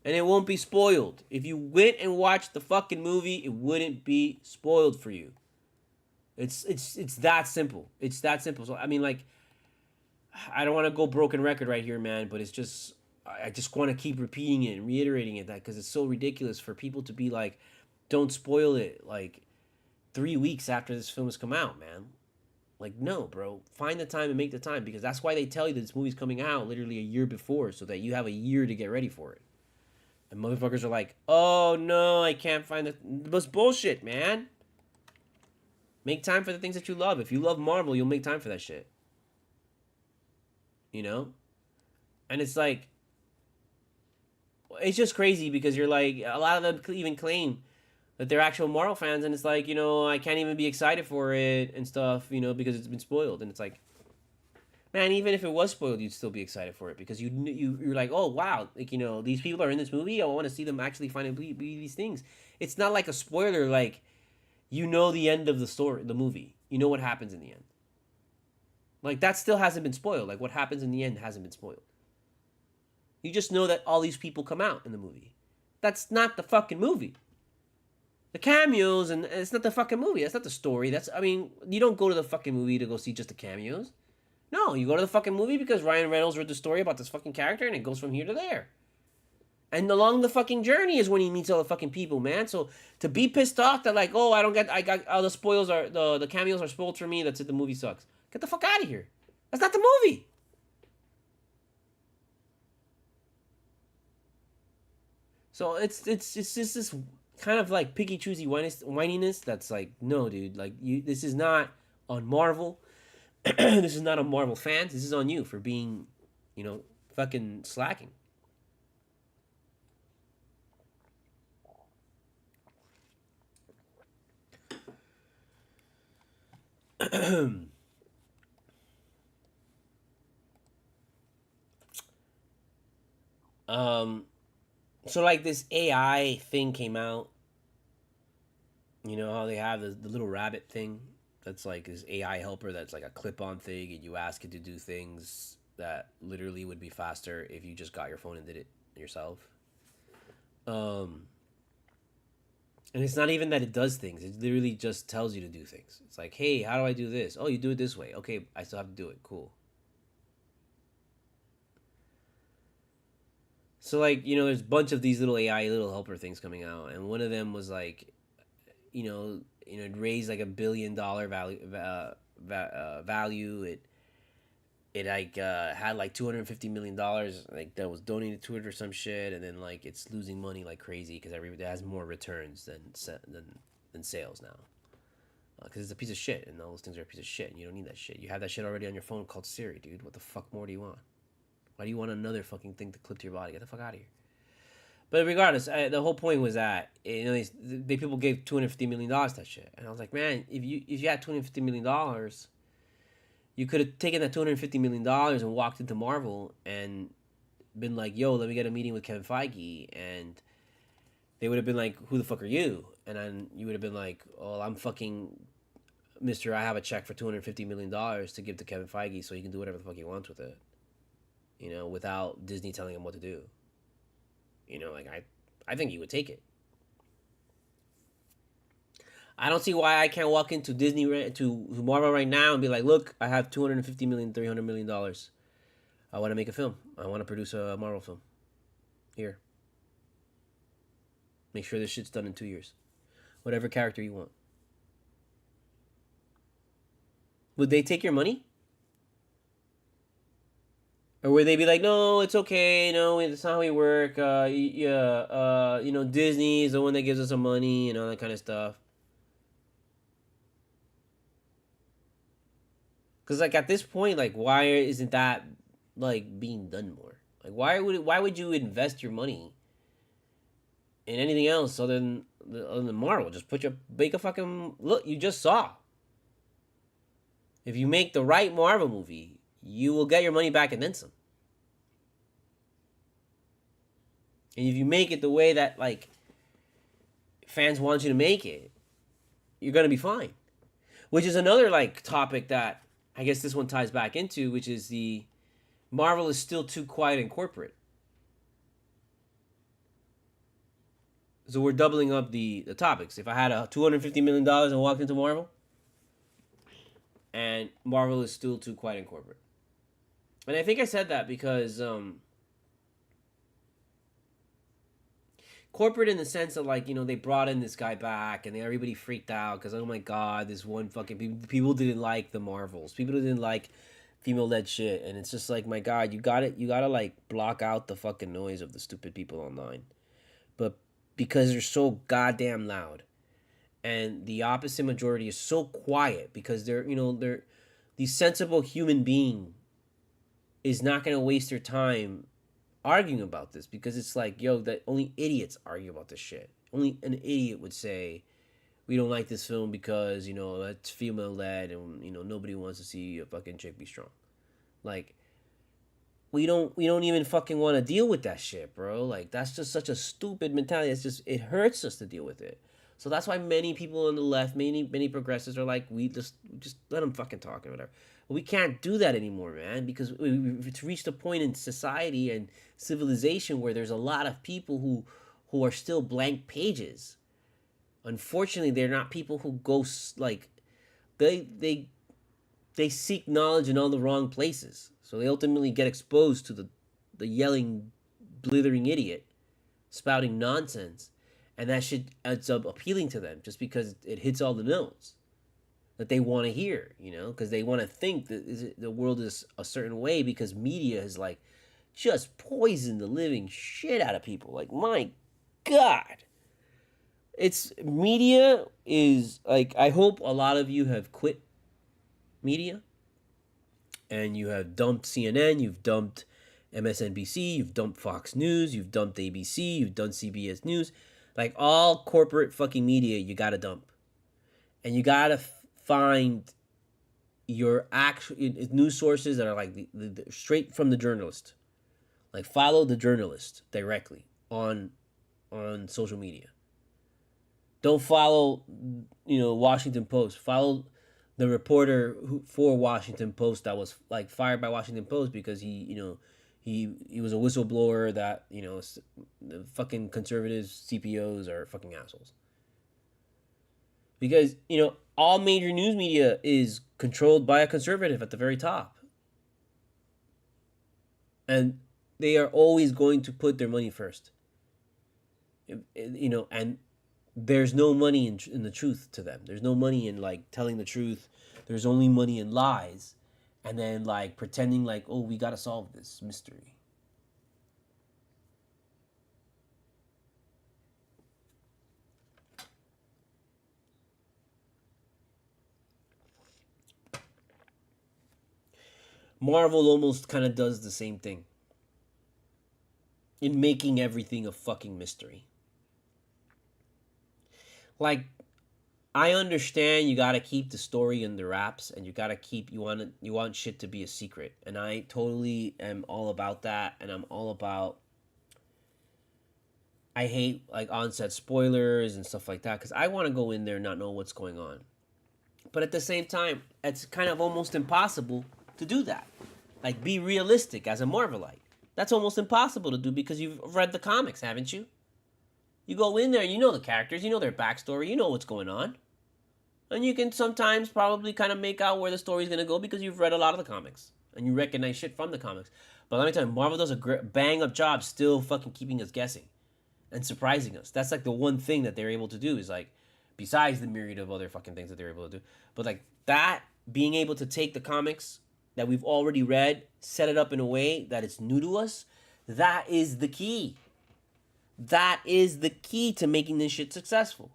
Speaker 1: And it won't be spoiled. If you went and watched the fucking movie, it wouldn't be spoiled for you. It's that simple. It's that simple. So, I mean, like, I don't want to go broken record right here, man, but it's just, I just want to keep repeating it and reiterating it, that because it's so ridiculous for people to be like, don't spoil it, like, 3 weeks after this film has come out, man. Like, no, bro. Find the time and make the time, because that's why they tell you that this movie's coming out literally a year before, so that you have a year to get ready for it. And motherfuckers are like, oh, no, I can't find it. That's bullshit, man. Make time for the things that you love. If you love Marvel, you'll make time for that shit. You know? And it's like, it's just crazy because you're like, a lot of them even claim that they're actual Marvel fans, and it's like, you know, I can't even be excited for it and stuff, you know, because it's been spoiled. And it's like, man, even if it was spoiled, you'd still be excited for it because you're like, oh wow, like, you know, these people are in this movie. I want to see them actually finally be these things. It's not like a spoiler, like, you know, the end of the story, the movie. You know what happens in the end. Like, that still hasn't been spoiled. Like, what happens in the end hasn't been spoiled. You just know that all these people come out in the movie. That's not the fucking movie. The cameos, and it's not the fucking movie. That's not the story. That's, I mean, you don't go to the fucking movie to go see just the cameos. No, you go to the fucking movie because Ryan Reynolds wrote the story about this fucking character, and it goes from here to there. And along the fucking journey is when he meets all the fucking people, man. So to be pissed off that, like, oh, I got all the spoils are, the cameos are spoiled for me, that's it, the movie sucks. Get the fuck out of here. That's not the movie. So it's just this kind of like picky choosy whininess that's like, no, dude, like, this is not on Marvel. This is not on Marvel fans. This is on you for being, you know, fucking slacking. So like this AI thing came out. You know how they have the little rabbit thing that's like this AI helper that's like a clip-on thing, and you ask it to do things that literally would be faster if you just got your phone and did it yourself. Um, and it's not even that it does things; it literally just tells you to do things. It's like, hey, how do I do this? Oh, you do it this way. Okay, I still have to do it. Cool. So like, you know, there's a bunch of these little AI little helper things coming out, and one of them was like, it raised like $1 billion value. It like had like $250 million like that was donated to it or some shit, and then like it's losing money like crazy because it has more returns than sales now. Because it's a piece of shit, and all those things are a piece of shit, and you don't need that shit. You have that shit already on your phone called Siri, dude. What the fuck more do you want? Why do you want another fucking thing to clip to your body? Get the fuck out of here. But regardless, the whole point was that, you know, they people gave $250 million to that shit, and I was like, man, if you had $250 million, you could have taken that $250 million and walked into Marvel and been like, yo, let me get a meeting with Kevin Feige, and they would have been like, who the fuck are you? And then you would have been like, oh, I'm fucking Mister. I have a check for $250 million to give to Kevin Feige so he can do whatever the fuck he wants with it, you know, without Disney telling him what to do. You know, like, I think he would take it. I don't see why I can't walk into to Marvel right now and be like, look, I have $250 million, $300 million. I want to make a film. I want to produce a Marvel film. Here. Make sure this shit's done in 2 years. Whatever character you want. Would they take your money? Or would they be like, no, it's okay, no, it's not how we work, you know, Disney is the one that gives us some money and all that kind of stuff. Because like at this point, like why isn't that like being done more? Like why would you invest your money in anything else other than Marvel? Just make a fucking look. You just saw. If you make the right Marvel movie, you will get your money back and then some. And if you make it the way that like fans want you to make it, you're gonna be fine. Which is another like topic that I guess this one ties back into, which is the Marvel is still too quiet and corporate. So we're doubling up the topics. If I had a $250 million and walked into Marvel, and Marvel is still too quiet and corporate. And I think I said that because corporate in the sense of like, you know, they brought in this guy back and everybody freaked out because, oh my God, this one fucking people didn't like the Marvels. People didn't like female-led shit. And it's just like, my God, you gotta like block out the fucking noise of the stupid people online. But because they're so goddamn loud. And the opposite majority is so quiet because they're the sensible human being is not going to waste their time arguing about this, because it's like, yo, that only idiots argue about this shit. Only an idiot would say, we don't like this film because, you know, it's female-led and, you know, nobody wants to see a fucking chick be strong. Like, we don't even fucking want to deal with that shit, bro. Like, that's just such a stupid mentality. It hurts us to deal with it. So that's why many people on the left, many progressives are like, we just let them fucking talk or whatever. But we can't do that anymore, man, because it's reached a point in society and civilization where there's a lot of people who are still blank pages. Unfortunately, they're not people who go like they seek knowledge in all the wrong places. So they ultimately get exposed to the yelling, blithering idiot spouting nonsense. And that shit ends up appealing to them just because it hits all the notes that they want to hear, you know, because they want to think that the world is a certain way, because media has like just poisoned the living shit out of people. Like, my God. Media is like, I hope a lot of you have quit media and you have dumped CNN, you've dumped MSNBC, you've dumped Fox News, you've dumped ABC, you've done CBS News. Like, all corporate fucking media, you gotta dump. And you gotta find your actual news sources that are like the straight from the journalist. Like, follow the journalist directly on social media. Don't follow, you know, Washington Post. Follow the reporter for Washington Post that was like fired by Washington Post because he was a whistleblower that, you know, the fucking conservative CPOs are fucking assholes. Because, you know, all major news media is controlled by a conservative at the very top. And they are always going to put their money first. You know, and there's no money in the truth to them. There's no money in, like, telling the truth. There's only money in lies. And then, like, pretending like, oh, we gotta solve this mystery. Marvel almost kind of does the same thing in making everything a fucking mystery. Like, I understand you gotta keep the story under wraps, and you gotta keep you want shit to be a secret, and I totally am all about that, and I'm all about. I hate like onset spoilers and stuff like that because I want to go in there and not know what's going on. But at the same time, it's kind of almost impossible to do that. Like, be realistic as a Marvelite. That's almost impossible to do because you've read the comics, haven't you? You go in there, you know the characters, you know their backstory, you know what's going on. And you can sometimes probably kind of make out where the story's going to go because you've read a lot of the comics. And you recognize shit from the comics. But let me tell you, Marvel does a bang-up job still fucking keeping us guessing. And surprising us. That's like the one thing that they're able to do is like, besides the myriad of other fucking things that they're able to do. But like that, being able to take the comics that we've already read, set it up in a way that it's new to us, that is the key. That is the key to making this shit successful.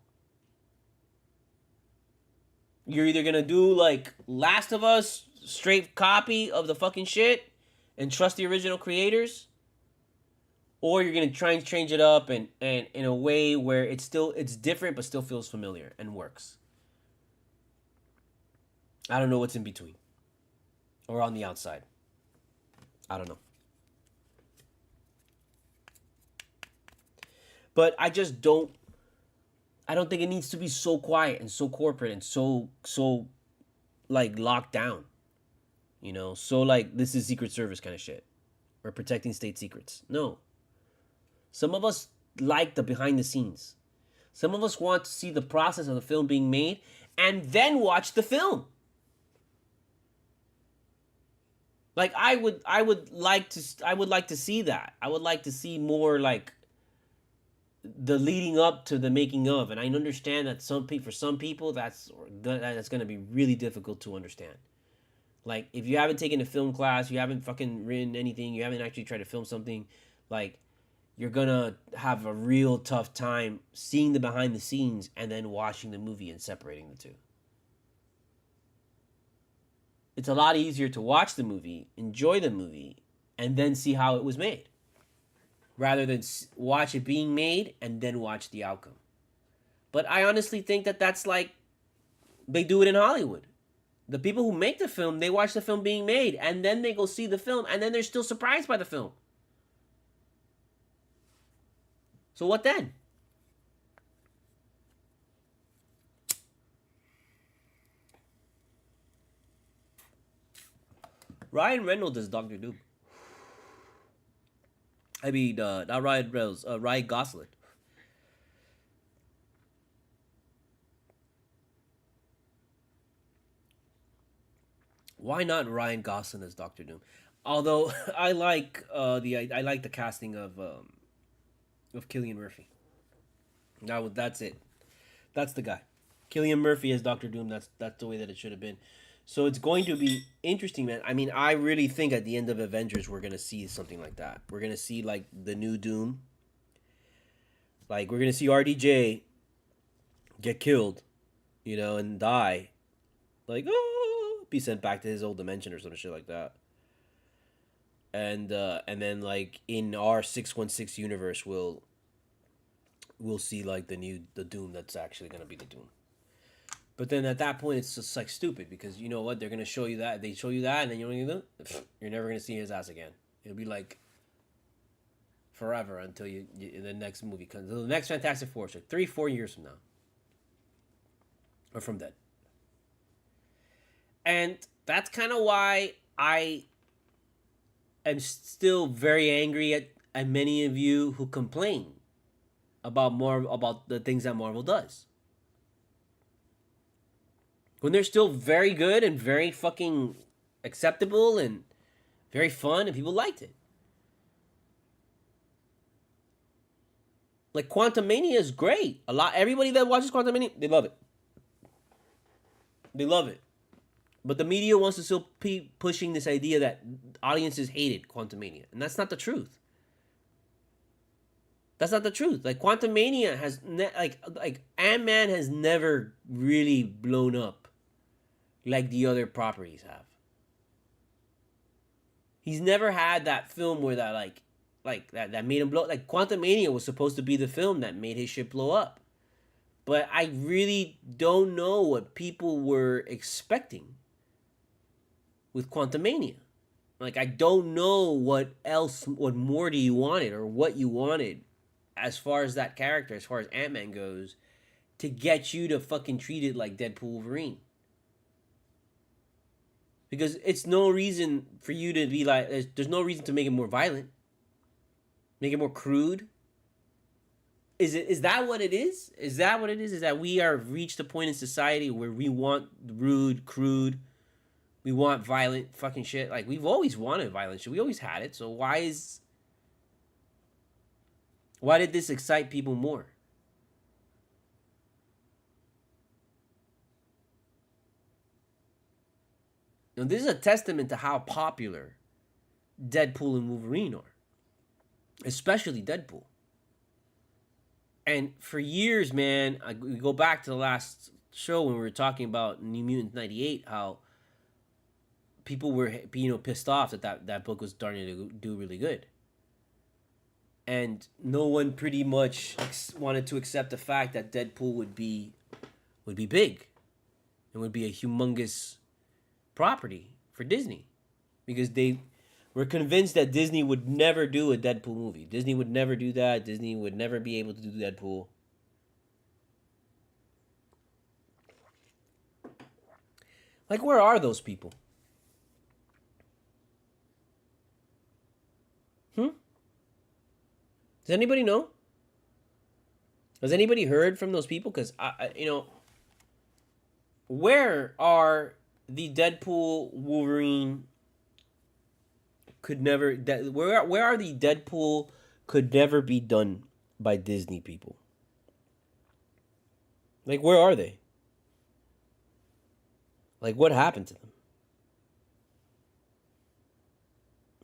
Speaker 1: You're either going to do like Last of Us straight copy of the fucking shit and trust the original creators, or you're gonna try and change it up and in a way where it's different but still feels familiar and works. I don't know what's in between or on the outside. I don't know. But I just don't. I don't think it needs to be so quiet and so corporate and so like locked down. You know, so like this is Secret Service kind of shit. Or protecting state secrets. No. Some of us like the behind the scenes. Some of us want to see the process of the film being made and then watch the film. Like I would like to see that. I would like to see more like the leading up to the making of, and I understand that for some people that's going to be really difficult to understand. Like if you haven't taken a film class, you haven't fucking written anything, you haven't actually tried to film something, like you're gonna have a real tough time seeing the behind the scenes and then watching the movie and separating the two. It's a lot easier to watch the movie, enjoy the movie, and then see how it was made, rather than watch it being made and then watch the outcome. But I honestly think that that's like they do it in Hollywood. The people who make the film, they watch the film being made, and then they go see the film, and then they're still surprised by the film. So what then? Ryan Reynolds is Doctor Doom. I mean, not Ryan Reynolds, Ryan Gosling. Why not Ryan Gosling as Doctor Doom? Although I like I like the casting of Cillian Murphy. That's it. That's the guy. Cillian Murphy as Doctor Doom. That's the way that it should have been. So it's going to be interesting, man. I mean, I really think at the end of Avengers we're gonna see something like that. We're gonna see like the new Doom. Like we're gonna see RDJ get killed, you know, and die. Like, oh, be sent back to his old dimension or some shit like that. And then like in our 616 universe we'll see like the Doom that's actually gonna be the Doom. But then at that point it's just like stupid, because you know what, they're gonna show you that, they show you that, and then you're never gonna see his ass again. It'll be like forever until the next movie comes, the next Fantastic Four, so 3-4 years from now, or from then. And that's kind of why I am still very angry at many of you who complain about the things that Marvel does, when they're still very good and very fucking acceptable and very fun and people liked it. Like Quantumania is great. Everybody that watches Quantumania, they love it. They love it. But the media wants to still keep pushing this idea that audiences hated Quantumania, and that's not the truth. That's not the truth. Like Quantumania has like Ant-Man has never really blown up like the other properties have. He's never had that film where that that made him blow. Like Quantumania was supposed to be the film that made his shit blow up. But I really don't know what people were expecting with Quantumania. Like I don't know what more do you wanted, or what you wanted as far as that character, as far as Ant-Man goes, to get you to fucking treat it like Deadpool Wolverine. Because it's no reason for you to be like, there's no reason to make it more violent, make it more crude. Is that what it is? Is that what it is? Is that we are reached a point in society where we want rude, crude, we want violent fucking shit? Like we've always wanted violent shit. We always had it. So why did this excite people more? Now, this is a testament to how popular Deadpool and Wolverine are, especially Deadpool. And for years, man, we go back to the last show when we were talking about New Mutants 98, how people were, you know, pissed off that book was starting to do really good, and no one pretty much wanted to accept the fact that Deadpool would be big and would be a humongous property for Disney, because they were convinced that Disney would never do a Deadpool movie. Disney would never do that. Disney would never be able to do Deadpool. Like, where are those people? Does anybody know? Has anybody heard from those people? Because you know, where are the Deadpool Wolverine could never? Where are the Deadpool could never be done by Disney people? Like, where are they? Like, what happened to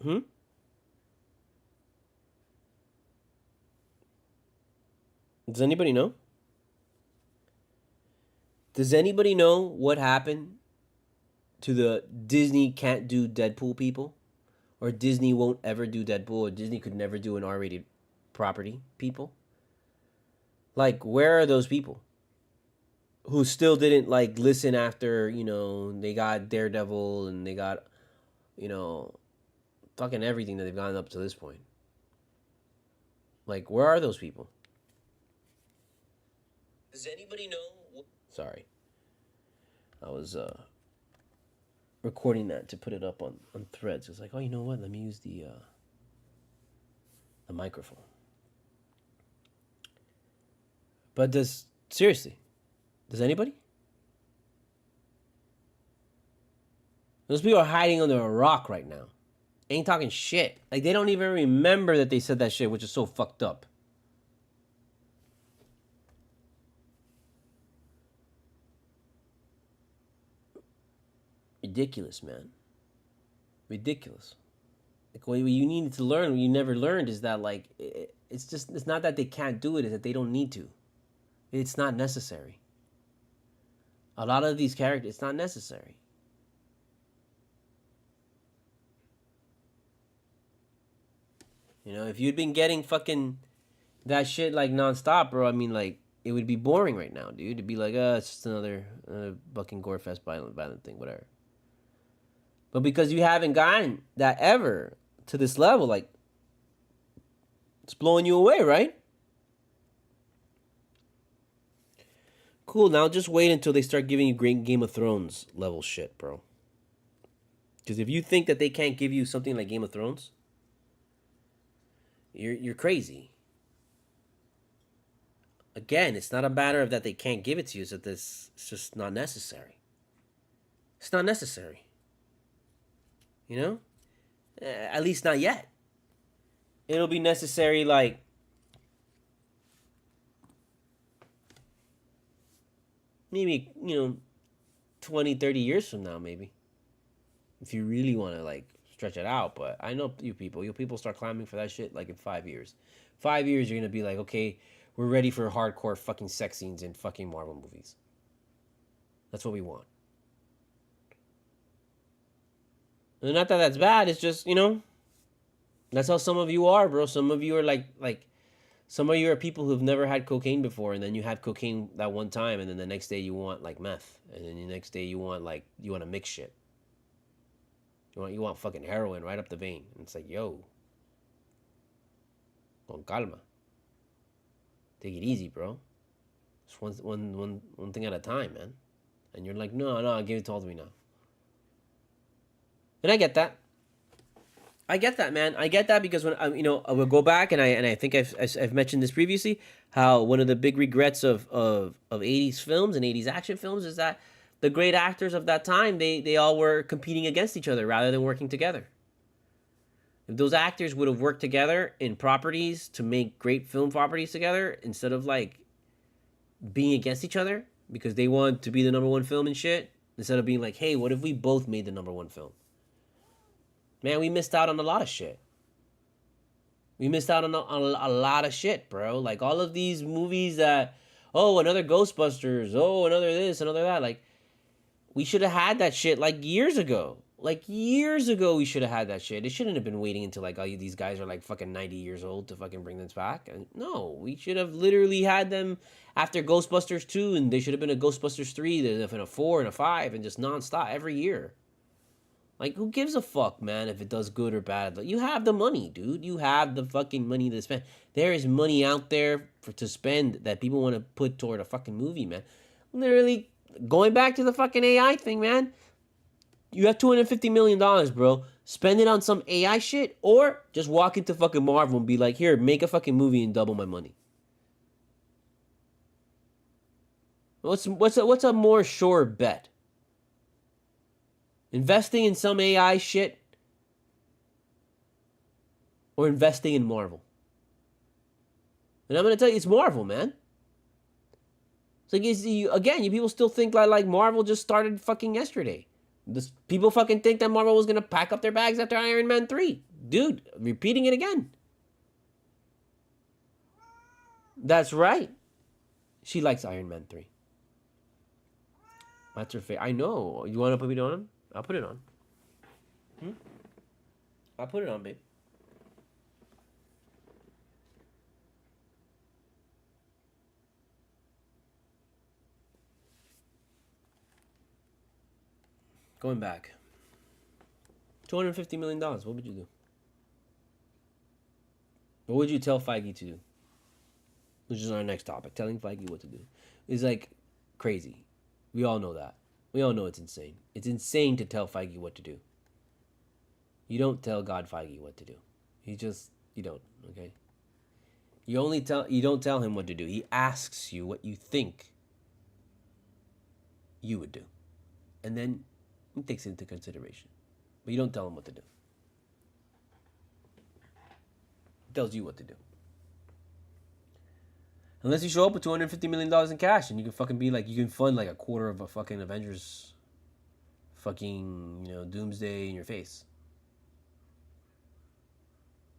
Speaker 1: them? Does anybody know? Does anybody know what happened to the Disney can't do Deadpool people? Or Disney won't ever do Deadpool, or Disney could never do an R-rated property people? Like, where are those people who still didn't, like, listen after, you know, they got Daredevil and they got, you know, fucking everything that they've gotten up to this point? Like, where are those people? Does anybody know? Sorry. I was recording that to put it up on Threads. It's like, oh, you know what? Let me use the microphone. But seriously, does anybody? Those people are hiding under a rock right now. Ain't talking shit. Like, they don't even remember that they said that shit, which is so fucked up. Ridiculous, man. Ridiculous. Like, what you need to learn, what you never learned, is that, like, it's not that they can't do it, it's that they don't need to. It's not necessary. A lot of these characters, it's not necessary. You know, if you'd been getting fucking that shit, like, nonstop, bro, I mean, like, it would be boring right now, dude. It'd be like, it's just another fucking gore fest violent thing, whatever. But because you haven't gotten that ever to this level, like, it's blowing you away, right? Cool, now just wait until they start giving you great Game of Thrones level shit, bro. Because if you think that they can't give you something like Game of Thrones, you're crazy. Again, it's not a matter of that they can't give it to you, it's that it's just not necessary. It's not necessary. You know? At least not yet. It'll be necessary, like, maybe, 20, 30 years from now, maybe. If you really want to, like, stretch it out. But I know you people start climbing for that shit, like, in 5 years. 5 years, you're going to be like, okay, we're ready for hardcore fucking sex scenes in fucking Marvel movies. That's what we want. And not that that's bad, it's just, that's how some of you are, bro. Some of you are like some of you are people who've never had cocaine before, and then you had cocaine that one time, and then the next day you want, like, meth, and then the next day you want to mix shit. You want fucking heroin right up the vein. And it's like, yo, con calma. Take it easy, bro. Just one thing at a time, man. And you're like, no, give it to all of me now. And I get that. I get that, man. I get that because when I will go back and I think I've mentioned this previously, how one of the big regrets of 80s films and 80s action films is that the great actors of that time, they all were competing against each other rather than working together. If those actors would have worked together in properties to make great film properties together, instead of, like, being against each other because they want to be the number one film and shit, instead of being like, hey, what if we both made the number one film? Man, we missed out on a lot of shit. We missed out on a lot of shit, bro. Like, all of these movies that, another Ghostbusters, another this, another that. Like, we should have had that shit, like, years ago. Like, years ago, we should have had that shit. It shouldn't have been waiting until, like, all these guys are, like, fucking 90 years old to fucking bring this back. And no, we should have literally had them after Ghostbusters 2, and they should have been a Ghostbusters 3, and a 4, and a 5, and just nonstop every year. Like, who gives a fuck, man, if it does good or bad? Like, you have the money, dude. You have the fucking money to spend. There is money out there to spend that people want to put toward a fucking movie, man. Literally, going back to the fucking AI thing, man. You have $250 million, bro. Spend it on some AI shit, or just walk into fucking Marvel and be like, here, make a fucking movie and double my money. What's a more sure bet? Investing in some AI shit, or investing in Marvel? And I'm gonna tell you, it's Marvel, man. It's like, you people still think like Marvel just started fucking yesterday. People fucking think that Marvel was gonna pack up their bags after Iron Man 3. Dude, repeating it again. That's right. She likes Iron Man 3. That's her favorite. I know. You want to put it on? I'll put it on. I'll put it on, babe. Going back. $250 million. What would you do? What would you tell Feige to do? Which is our next topic. Telling Feige what to do is like crazy. We all know that. We all know it's insane. It's insane to tell Feige what to do. You don't tell God Feige what to do. You don't, okay? You don't tell him what to do. He asks you what you think you would do. And then he takes it into consideration. But you don't tell him what to do. He tells you what to do. Unless you show up with $250 million in cash and you can fucking be like, you can fund like a quarter of a fucking Avengers fucking, Doomsday in your face.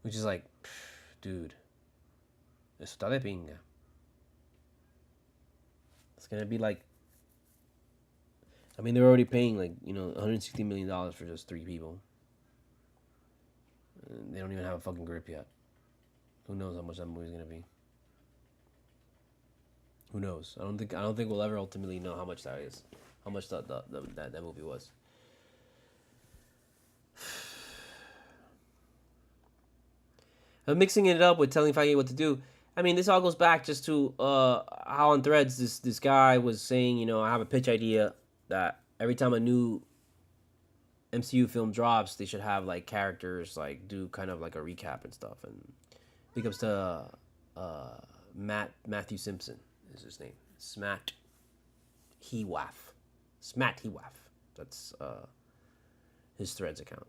Speaker 1: Which is like, dude, eso está de pinga. It's gonna be like, I mean, they're already paying like, $160 million for just 3 people. And they don't even have a fucking grip yet. Who knows how much that movie's gonna be? Who knows? I don't think we'll ever ultimately know how much that is. How much that movie was. I'm mixing it up with telling Feige what to do. I mean, this all goes back just to how on Threads this guy was saying, I have a pitch idea that every time a new MCU film drops, they should have like characters like do kind of like a recap and stuff. And it comes to Matthew Simpson is his name. Smat Hewaf. That's his Threads account.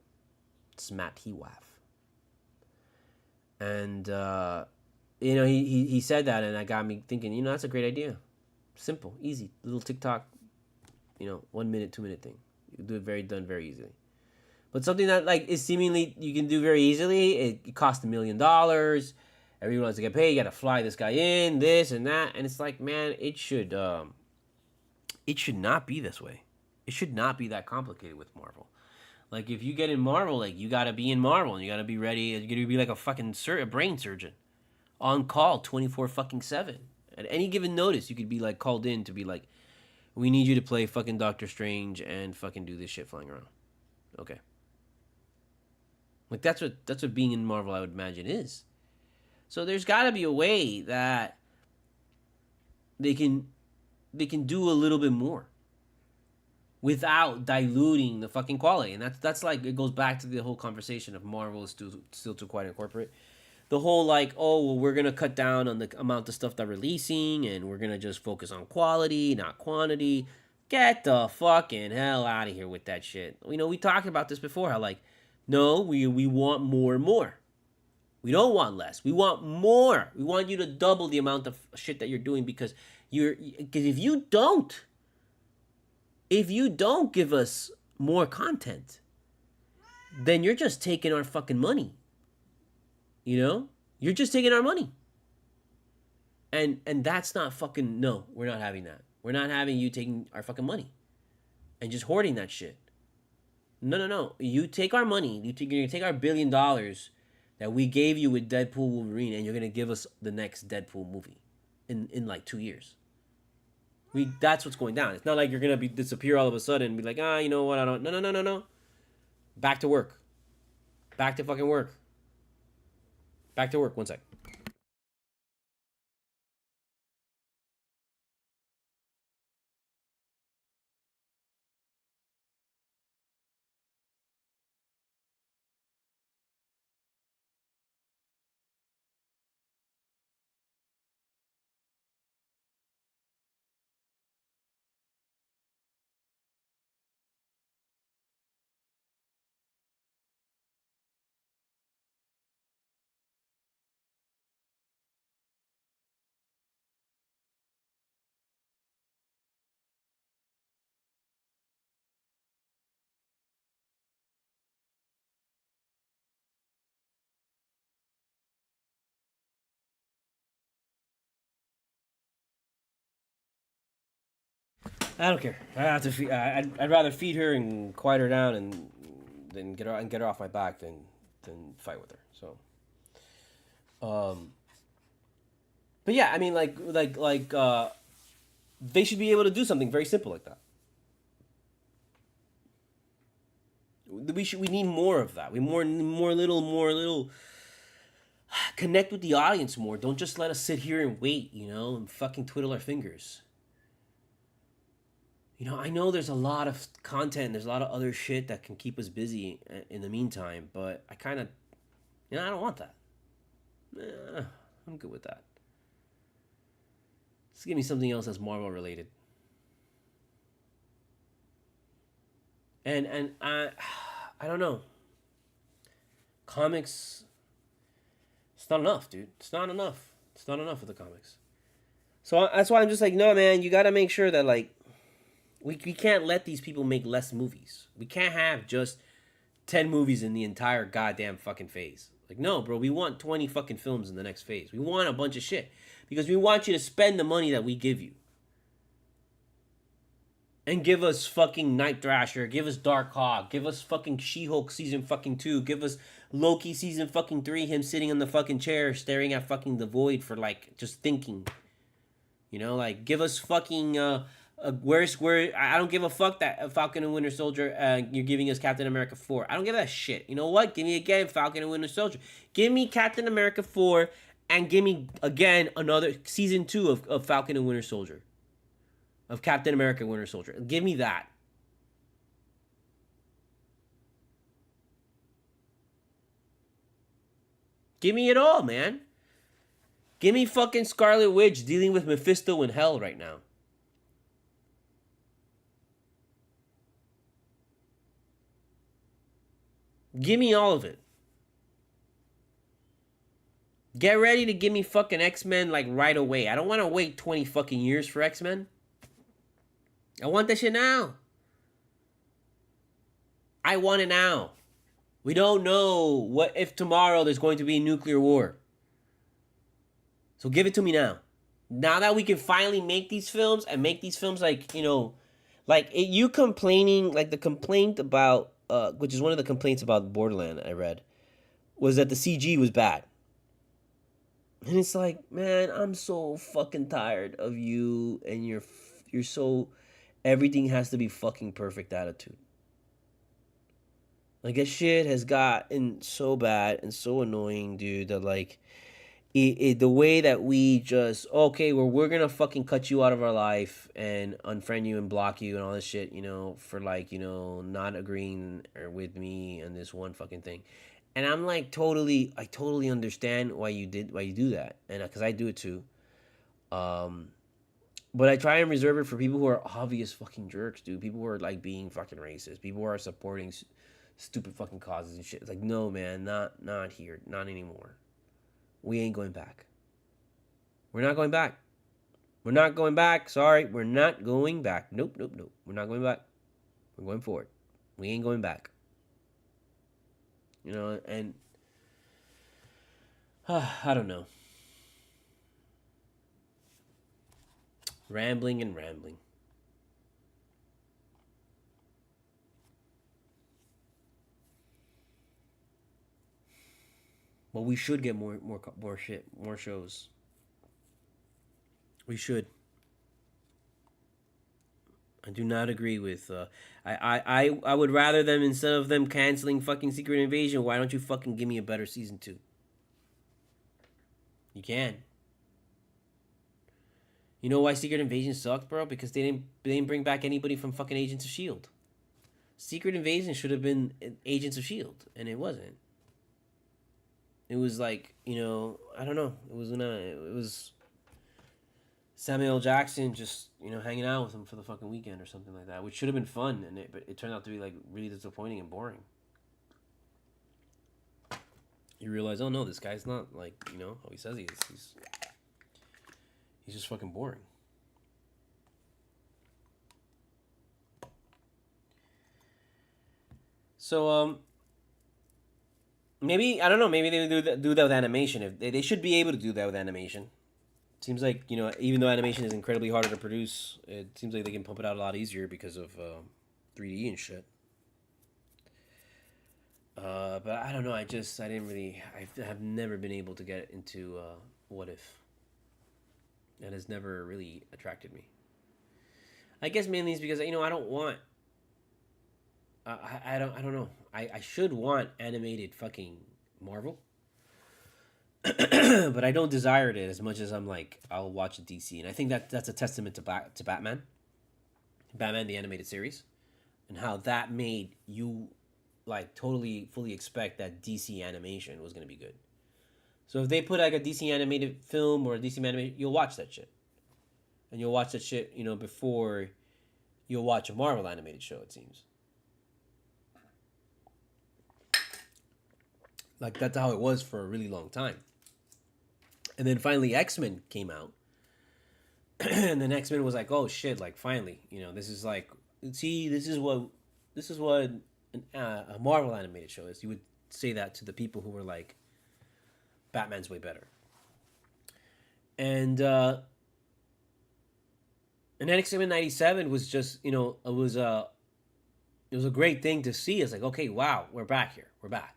Speaker 1: Smat Hewaf. And he said that, and that got me thinking. That's a great idea. Simple, easy, little TikTok. 1 minute, 2 minute thing. You can do it done very easily. But something that like is seemingly you can do very easily. It costs $1 million. Everyone wants to get paid. You got to fly this guy in, this and that, and it's like, man, it should not be this way. It should not be that complicated with Marvel. Like, if you get in Marvel, like, you gotta be in Marvel, and you gotta be ready. You gotta be like a fucking a brain surgeon, on call 24/7. At any given notice, you could be like called in to be like, we need you to play fucking Doctor Strange and fucking do this shit flying around. Okay. Like that's what being in Marvel, I would imagine, is. So there's gotta be a way that they can do a little bit more without diluting the fucking quality. And that's like, it goes back to the whole conversation of Marvel is still too quiet and corporate. The whole like, oh, well, we're going to cut down on the amount of stuff they're releasing, and we're going to just focus on quality, not quantity. Get the fucking hell out of here with that shit. We talked about this before, how like, no, we want more and more. We don't want less. We want more. We want you to double the amount of shit that you're doing, because if you don't give us more content, then you're just taking our fucking money. You're just taking our money. And that's not fucking, no, we're not having that. We're not having you taking our fucking money and just hoarding that shit. No. You take our money. You're gonna take our $1 billion that we gave you with Deadpool Wolverine, and you're gonna give us the next Deadpool movie in like 2 years. That's what's going down. It's not like you're gonna be disappear all of a sudden and be like, you know what? I don't. No. Back to work. Back to fucking work. Back to work. One sec. I don't care. I have to feed. I'd rather feed her and quiet her down and then get her off my back than fight with her. So, but yeah, I mean, they should be able to do something very simple like that. We need more of that. We more little connect with the audience more. Don't just let us sit here and wait, and fucking twiddle our fingers. I know there's a lot of content, there's a lot of other shit that can keep us busy in the meantime, but I kind of, I don't want that. I'm good with that. Let's give me something else that's Marvel related. And I don't know. Comics, it's not enough, dude. It's not enough. It's not enough with the comics. So that's why I'm just like, no, man, you got to make sure that, like, we can't let these people make less movies. We can't have just 10 movies in the entire goddamn fucking phase. Like, no, bro, we want 20 fucking films in the next phase. We want a bunch of shit. Because we want you to spend the money that we give you. And give us fucking Night Thrasher. Give us Dark Hawk. Give us fucking She-Hulk season fucking 2. Give us Loki season fucking 3. Him sitting in the fucking chair staring at fucking the void for, like, just thinking. Like, give us fucking, where I don't give a fuck that Falcon and Winter Soldier, you're giving us Captain America 4. I don't give that shit. You know what? Give me again Falcon and Winter Soldier. Give me Captain America 4 and give me again another season 2 of Falcon and Winter Soldier. Of Captain America Winter Soldier. Give me that. Give me it all, man. Give me fucking Scarlet Witch dealing with Mephisto in hell right now. Give me all of it. Get ready to give me fucking X-Men like right away. I don't want to wait 20 fucking years for X-Men. I want that shit now. I want it now. We don't know what if tomorrow there's going to be a nuclear war. So give it to me now. Now that we can finally make these films and make these films like, you complaining, like the complaint about, which is one of the complaints about Borderlands I read, was that the CG was bad. And it's like, man, I'm so fucking tired of you and you're so, everything has to be fucking perfect attitude. Like, that shit has gotten so bad and so annoying, dude, that, like, the way that we just, okay, we're gonna fucking cut you out of our life and unfriend you and block you and all this shit, for, like, not agreeing or with me and this one fucking thing. And I'm like, I totally understand why you do that. And because I do it too. But I try and reserve it for people who are obvious fucking jerks, dude. People who are, like, being fucking racist. People who are supporting stupid fucking causes and shit. It's like, no, man, not here. Not anymore. We ain't going back. We're not going back. We're not going back. Sorry, we're not going back. Nope. We're not going back. We're going forward. We ain't going back. And I don't know. Rambling. But we should get more shit, more shows. We should. I do not agree with. I would rather them, instead of them canceling fucking Secret Invasion, why don't you fucking give me a better season 2? You can. You know why Secret Invasion sucked, bro? Because they didn't bring back anybody from fucking Agents of Shield. Secret Invasion should have been Agents of Shield, and it wasn't. It was like, I don't know. It was Samuel L. Jackson just, hanging out with him for the fucking weekend or something like that, which should have been fun, but it turned out to be like really disappointing and boring. You realize, oh no, this guy's not like, how he says he is. He's just fucking boring. So, maybe, I don't know, maybe they do that with animation. If they should be able to do that with animation. Seems like, even though animation is incredibly harder to produce, it seems like they can pump it out a lot easier because of 3D and shit. But I don't know, I have never been able to get into What If. That has never really attracted me. I guess mainly it's because, I don't want... I don't know. I should want animated fucking Marvel. But I don't desire it as much as I'm like, I'll watch a DC. And I think that's a testament to Batman. Batman, the animated series. And how that made you, like, totally, fully expect that DC animation was going to be good. So if they put, like, a DC animated film or a DC animated, you'll watch that shit. And you'll watch that shit, before you'll watch a Marvel animated show, it seems. Like, that's how it was for a really long time. And then finally X-Men came out. And then X-Men was like, oh shit, like finally, this is like, see, this is what a Marvel animated show is. You would say that to the people who were like, Batman's way better. And then X-Men 97 was just, it was a great thing to see. It's like, okay, wow, we're back here. We're back.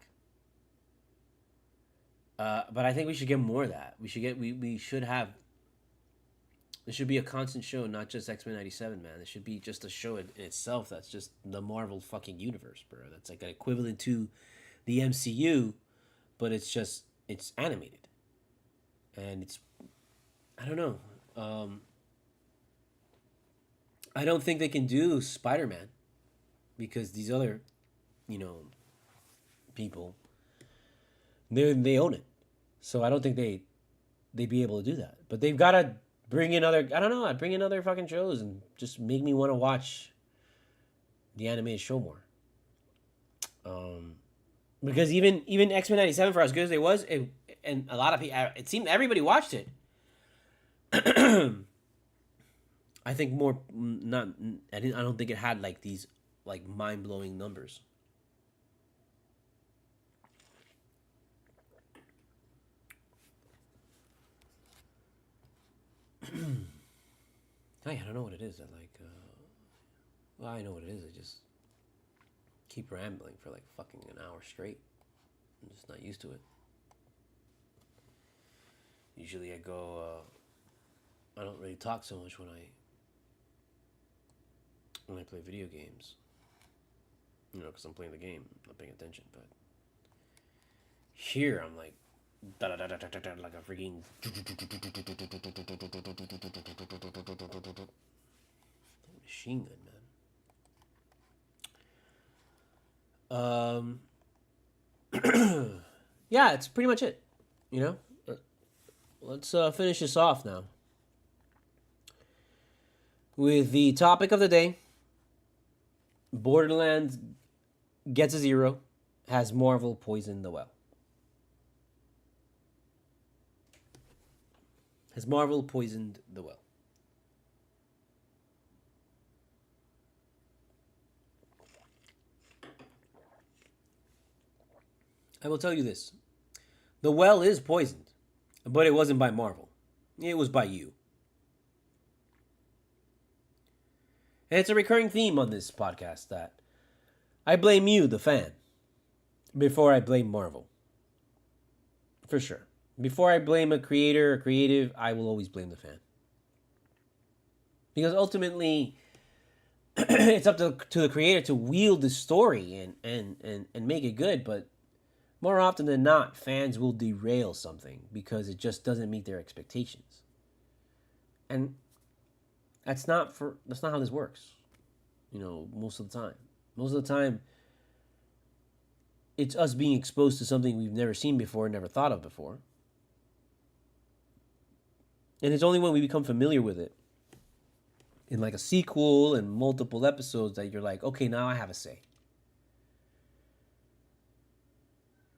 Speaker 1: But I think we should get more of that. We should have. It should be a constant show, not just X-Men 97, man. It should be just a show in itself that's just the Marvel fucking universe, bro. That's like an equivalent to the MCU, but it's animated. And I don't know. I don't think they can do Spider-Man because these other, people, they own it. So I don't think they'd be able to do that. But they've got to bring in other fucking shows and just make me want to watch the animated show more. Because even X-Men 97, for as good as it was, and a lot of people, it seemed everybody watched it. I think more not. I don't think it had like these like mind-blowing numbers. I don't know what it is. I know what it is. I just keep rambling for like fucking an hour straight. I'm just not used to it. Usually I I don't really talk so much when I play video games. Because I'm playing the game, not paying attention. But here I'm like, like a freaking machine gun, man. Yeah, it's pretty much it. Let's finish this off now with the topic of the day. Borderlands gets a 0. Has Marvel poisoned the well? Has Marvel poisoned the well? I will tell you this. The well is poisoned, but it wasn't by Marvel. It was by you. And it's a recurring theme on this podcast that I blame you, the fan, before I blame Marvel. For sure. Before I blame a creator or creative, I will always blame the fan. Because ultimately, it's up to the creator to wield the story and make it good. But more often than not, fans will derail something because it just doesn't meet their expectations. And that's not how this works. Most of the time. Most of the time, it's us being exposed to something we've never seen before, never thought of before. And it's only when we become familiar with it in like a sequel and multiple episodes that you're like, okay, now I have a say.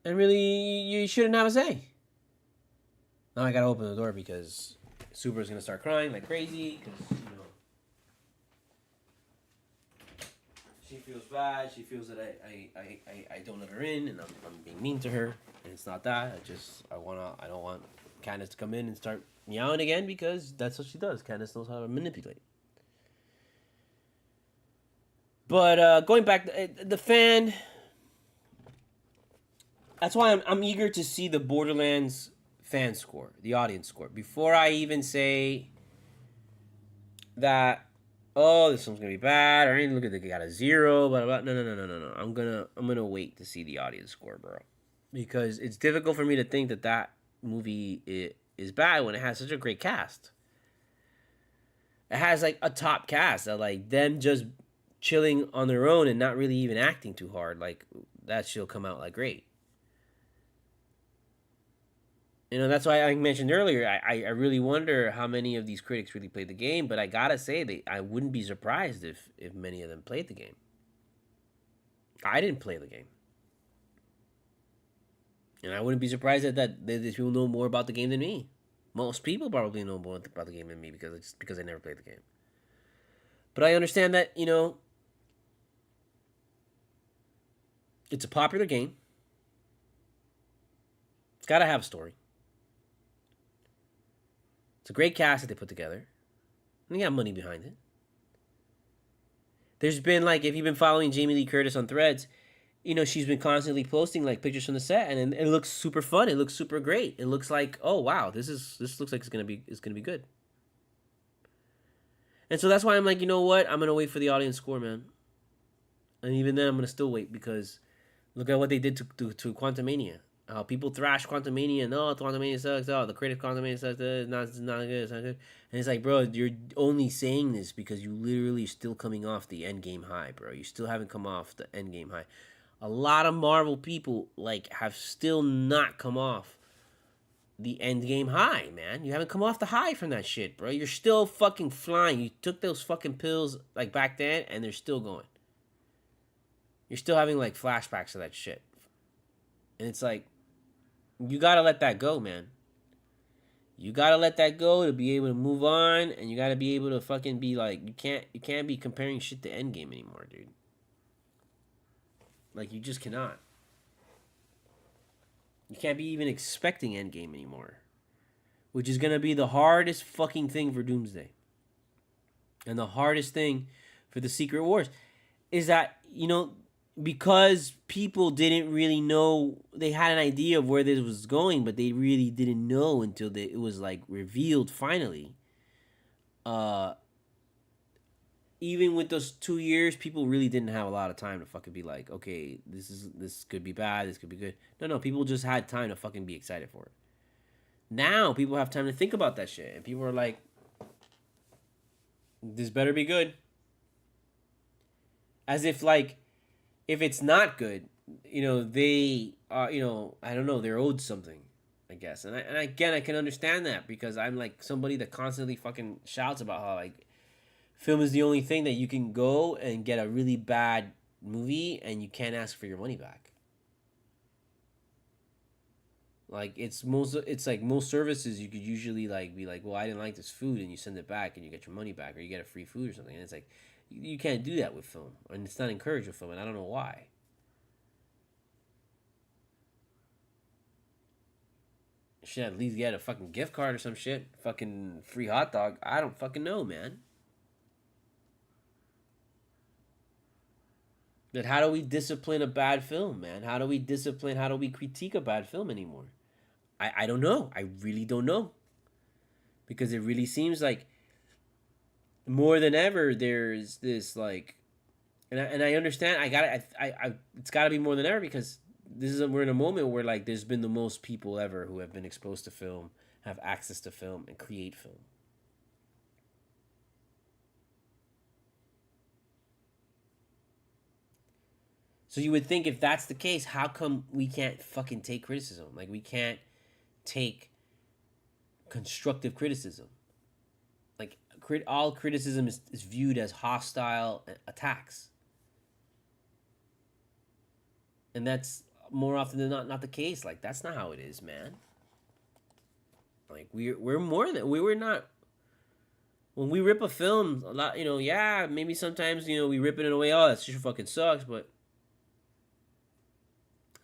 Speaker 1: And really, you shouldn't have a say. Now I gotta open the door because Super's gonna start crying like crazy because, she feels bad. She feels that I don't let her in and I'm being mean to her. And it's not that. I don't want Candace to come in and start meowing again because that's what she does. Candace knows how to manipulate. But going back, the fan. That's why I'm eager to see the Boarderlands fan score, the audience score, before I even say that, oh, this one's gonna be bad, or look at they got a 0, blah blah. No. I'm gonna wait to see the audience score, bro, because it's difficult for me to think that movie is bad when it has such a great cast. It has like a top cast that like them just chilling on their own and not really even acting too hard. Like that shit'll come out like great. That's why I mentioned earlier, I really wonder how many of these critics really played the game, but I gotta say, I wouldn't be surprised if many of them played the game. I didn't play the game. And I wouldn't be surprised that these people know more about the game than me. Most people probably know more about the game than me because I never played the game. But I understand that, it's a popular game. It's gotta have a story. It's a great cast that they put together. And they got money behind it. There's been, like, if you've been following Jamie Lee Curtis on Threads, she's been constantly posting, like, pictures from the set, and it looks super fun. It looks super great. It looks like, oh, wow, this looks like it's gonna be good. And so that's why I'm like, you know what? I'm gonna wait for the audience score, man. And even then, I'm gonna still wait because look at what they did to Quantumania. How people thrash Quantumania and Quantumania sucks. The creative Quantumania sucks. It's not good. It's not good. And it's like, bro, you're only saying this because you literally still coming off the end game high, bro. You still haven't come off the end game high. A lot of Marvel people like have still not come off the end game high, man. You haven't come off the high from that shit, bro. You're still fucking flying. You took those fucking pills like back then, and they're still going. You're still having like flashbacks of that shit, and it's like. You gotta let that go, man. You gotta let that go to be able to move on, and you gotta be able to fucking be like, you can't be comparing shit to Endgame anymore, dude. Like, you just cannot. You can't be even expecting Endgame anymore, which is gonna be the hardest fucking thing for Doomsday, and the hardest thing for the Secret Wars, is that because people didn't really know, they had an idea of where this was going, but they really didn't know until it was like revealed finally. Even with those 2 years, people really didn't have a lot of time to fucking be like, okay, this could be bad, this could be good. No, people just had time to fucking be excited for it. Now people have time to think about that shit, and people are like, this better be good. As if like, if it's not good, they are, I don't know, they're owed something, I guess. And again, I can understand that because I'm like somebody that constantly fucking shouts about how like film is the only thing that you can go and get a really bad movie and you can't ask for your money back. Like it's like most services you could usually like be like, well, I didn't like this food, and you send it back and you get your money back, or you get a free food or something. And it's like, you can't do that with film, and it's not encouraged with film, and I don't know why. You should at least get a fucking gift card or some shit, fucking free hot dog. I don't fucking know, man. But how do we discipline a bad film, man? How do we critique a bad film anymore? I don't know. I really don't know. Because it really seems like more than ever there's this like, and I understand. It's got to be more than ever because we're in a moment where like there's been the most people ever who have been exposed to film, have access to film, and create film. So you would think if that's the case, how come we can't fucking take criticism? Like we can't take constructive criticism. Like all criticism is viewed as hostile attacks. And that's more often than not the case. Like that's not how it is, man. Like we're more than we were not. When we rip a film, a lot, yeah, maybe sometimes, we rip it in a way, oh, that shit fucking sucks, but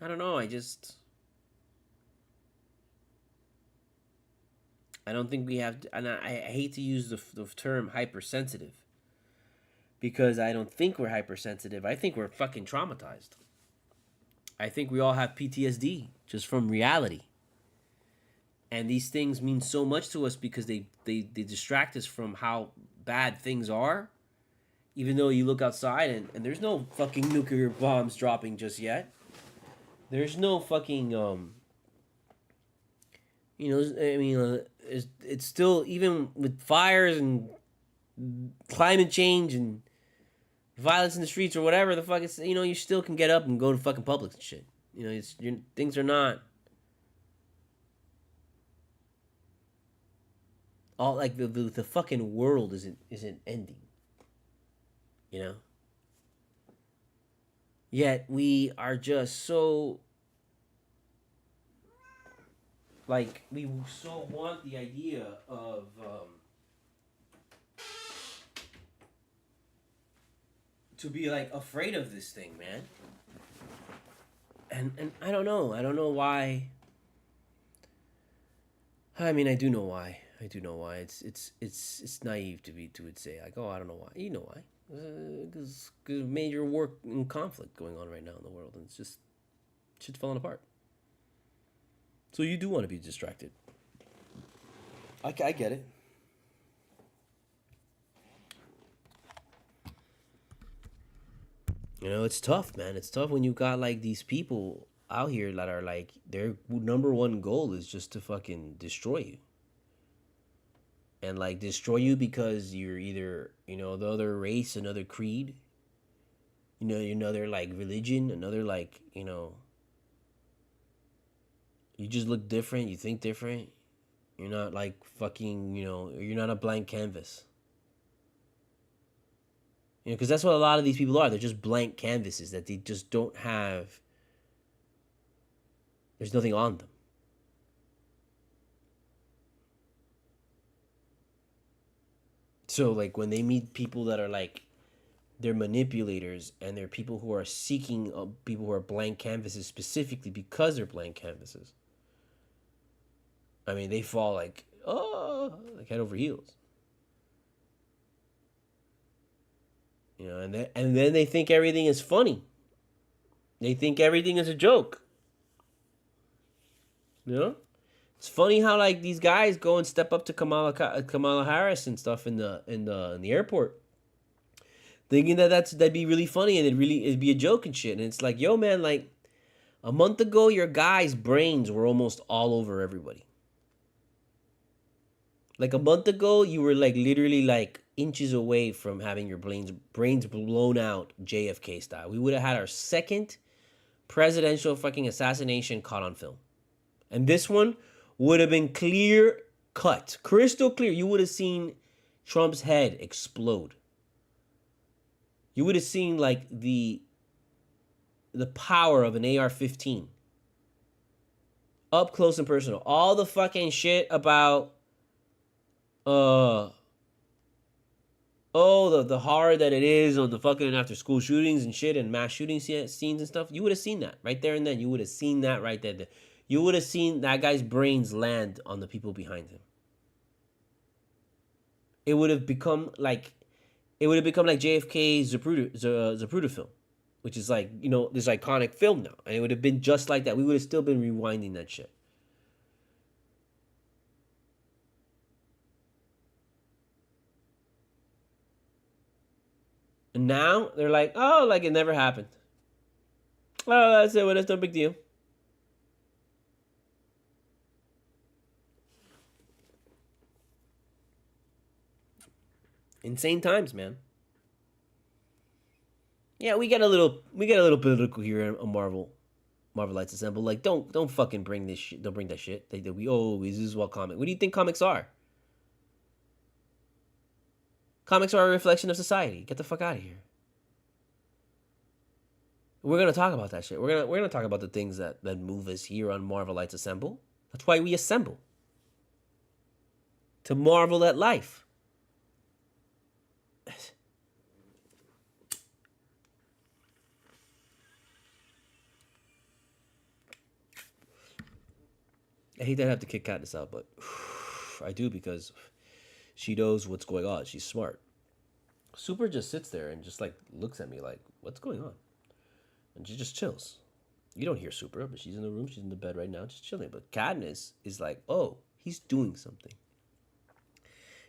Speaker 1: I don't know, I don't think we have, and I hate to use the term hypersensitive, because I don't think we're hypersensitive. I think we're fucking traumatized. I think we all have PTSD just from reality. And these things mean so much to us because they distract us from how bad things are. Even though you look outside and there's no fucking nuclear bombs dropping just yet. There's no fucking, it's still, even with fires and climate change and violence in the streets or whatever the fuck, you still can get up and go to fucking Publix and shit. Things are not all like the fucking world isn't ending. Yet we are just so like we so want the idea of to be like afraid of this thing, man. And I don't know why. I mean, I do know why. It's naive to say like, oh, I don't know why. You know why? Because major war and conflict going on right now in the world, and it's just shit's falling apart. So you do want to be distracted. I get it. It's tough, man. It's tough when you got like these people out here that are like their number one goal is just to fucking destroy you. And like destroy you because you're either, the other race, another creed, another like religion, another like, you just look different, you think different. You're not like fucking, you're not a blank canvas. Because that's what a lot of these people are. They're just blank canvases that they just don't have. There's nothing on them. So, like, when they meet people that are like, they're manipulators and they're people who are seeking people who are blank canvases specifically because they're blank canvases. I mean, they fall like head over heels. And then they think everything is funny. They think everything is a joke. It's funny how like these guys go and step up to Kamala Harris and stuff in the airport, thinking that'd be really funny and it'd be a joke and shit. And it's like, yo, man, like a month ago, your guys' brains were almost all over everybody. Like a month ago, you were like literally like inches away from having your brains blown out JFK style. We would have had our second presidential fucking assassination caught on film. And this one would have been clear cut, crystal clear. You would have seen Trump's head explode. You would have seen like the power of an AR-15 up close and personal. All the fucking shit about the horror that it is on the fucking after school shootings and shit and mass shooting scenes and stuff. You would have seen that right there and then. You would have seen that right there. You would have seen that guy's brains land on the people behind him. It would have become like JFK's Zapruder film, which is like, this iconic film now. And it would have been just like that. We would have still been rewinding that shit. And now they're like, oh, like it never happened. Oh, that's it. Well, that's no big deal. Insane times, man. Yeah, we get a little political here on Marvelites Assemble. Like, don't fucking bring this shit. Don't bring that shit. We always this is what comic. What do you think comics are? Comics are a reflection of society. Get the fuck out of here. We're gonna talk about that shit. We're gonna talk about the things that move us here on Marvelites Assemble. That's why we assemble. To marvel at life. I hate that I have to kick Katniss out, but I do because she knows what's going on. She's smart. Super just sits there and just like looks at me like, what's going on? And she just chills. You don't hear Super, but she's in the room. She's in the bed right now, just chilling. But Katniss is like, oh, he's doing something.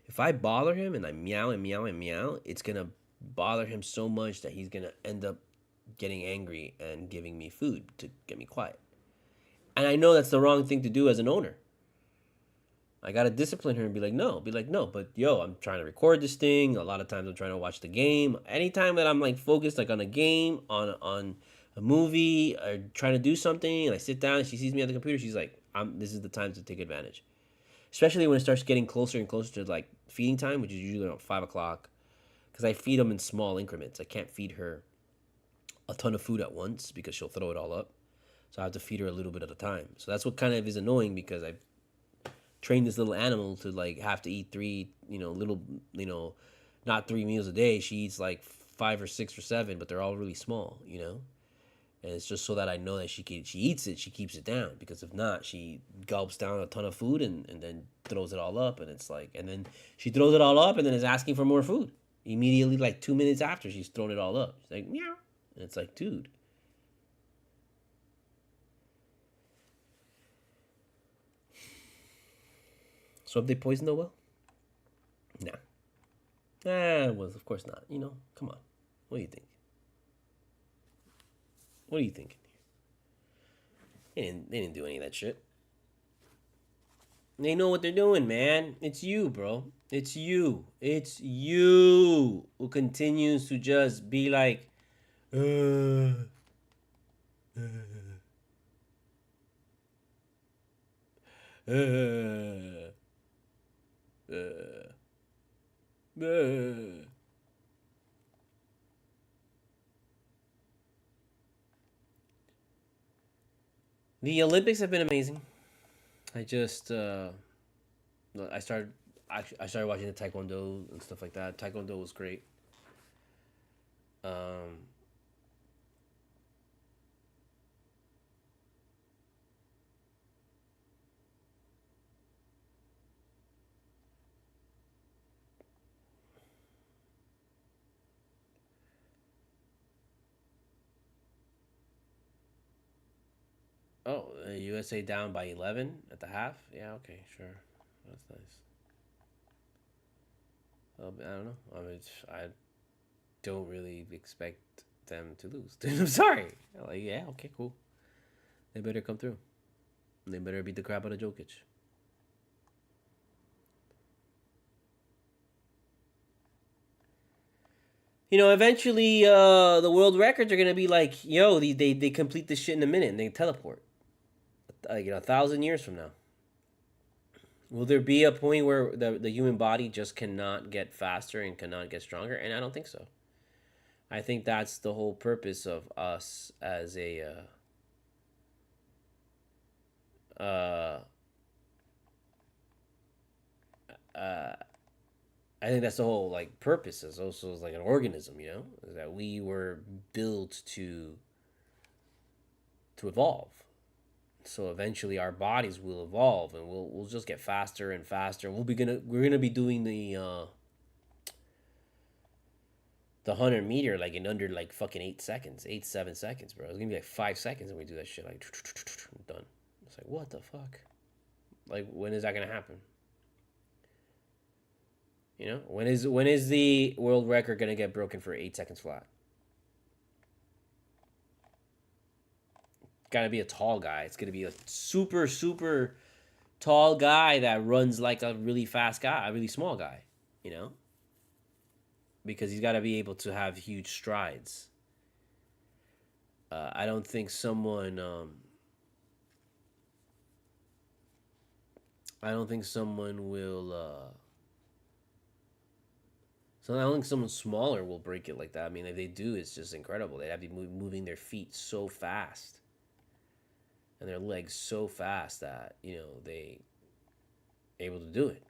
Speaker 1: If I bother him and I meow and meow and meow, it's going to bother him so much that he's going to end up getting angry and giving me food to get me quiet. And I know that's the wrong thing to do as an owner. I got to discipline her and be like, no, but yo, I'm trying to record this thing. A lot of times I'm trying to watch the game. Anytime that I'm like focused like on a game, on a movie, or trying to do something, and I sit down and she sees me at the computer, she's like, this is the time to take advantage. Especially when it starts getting closer and closer to like feeding time, which is usually around 5 o'clock. Because I feed them in small increments. I can't feed her a ton of food at once because she'll throw it all up. So I have to feed her a little bit at a time. So that's what kind of is annoying because I've trained this little animal to like have to eat three, not 3 meals a day. She eats like 5 or 6 or 7, but they're all really small, And it's just so that I know that she eats it, she keeps it down. Because if not, she gulps down a ton of food and then throws it all up. And it's like, and then she throws it all up and then is asking for more food. Immediately, like 2 minutes after she's thrown it all up. She's like, meow. And it's like, dude. So have they poisoned the well? No. Well, of course not. Come on. What do you think? What are you thinking here? They didn't do any of that shit. They know what they're doing, man. It's you, bro. It's you. It's you who continues to just be like, The Olympics have been amazing. I just I started watching the Taekwondo and stuff like that. Taekwondo was great. Oh, USA down by 11 at the half? Yeah, okay, sure. That's nice. Well, I don't know. I don't really expect them to lose. I'm sorry. Like, yeah, okay, cool. They better come through. They better beat the crap out of Jokic. Eventually, the world records are gonna be like, yo, they complete this shit in a minute and they teleport. 1,000 years from now. Will there be a point where the human body just cannot get faster and cannot get stronger? And I don't think so. I think that's the whole purpose of us as a I think that's the whole like purpose is also like an organism, is that we were built to evolve. So eventually our bodies will evolve and we'll just get faster and faster. And we're gonna be doing the 100-meter like in under like fucking 7 seconds, bro. It's gonna be like 5 seconds and we do that shit like done. It's like, what the fuck? Like, when is that gonna happen? You know, when is the world record gonna get broken for 8 seconds flat? Gotta be a tall guy. It's gonna be a super super tall guy that runs like a really fast guy, a really small guy. You know, because he's got to be able to have huge strides. I don't think someone. I don't think someone will. So I don't think someone smaller will break it like that. I mean, if they do, it's just incredible. They'd have to be moving their feet so fast and their legs so fast that they able to do it.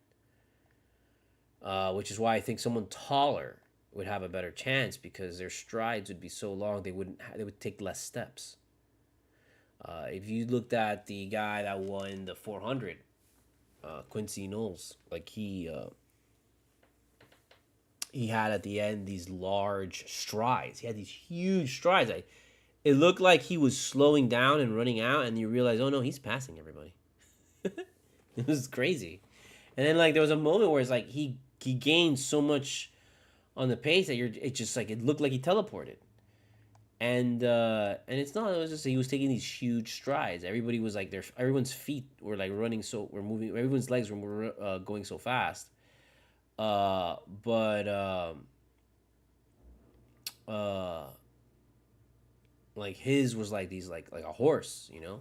Speaker 1: Which is why I think someone taller would have a better chance because their strides would be so long they would take less steps. If you looked at the guy that won the 400, Quincy Knowles, like he had at the end these large strides. He had these huge strides. It looked like he was slowing down and running out, and you realize, oh no, he's passing everybody. It was crazy. And then like there was a moment where it's like he gained so much on the pace that it just like it looked like he teleported. And it's not. It was just he was taking these huge strides. Everybody was like everyone's feet were like running were moving. Everyone's legs were going so fast. But like his was like these like a horse, you know.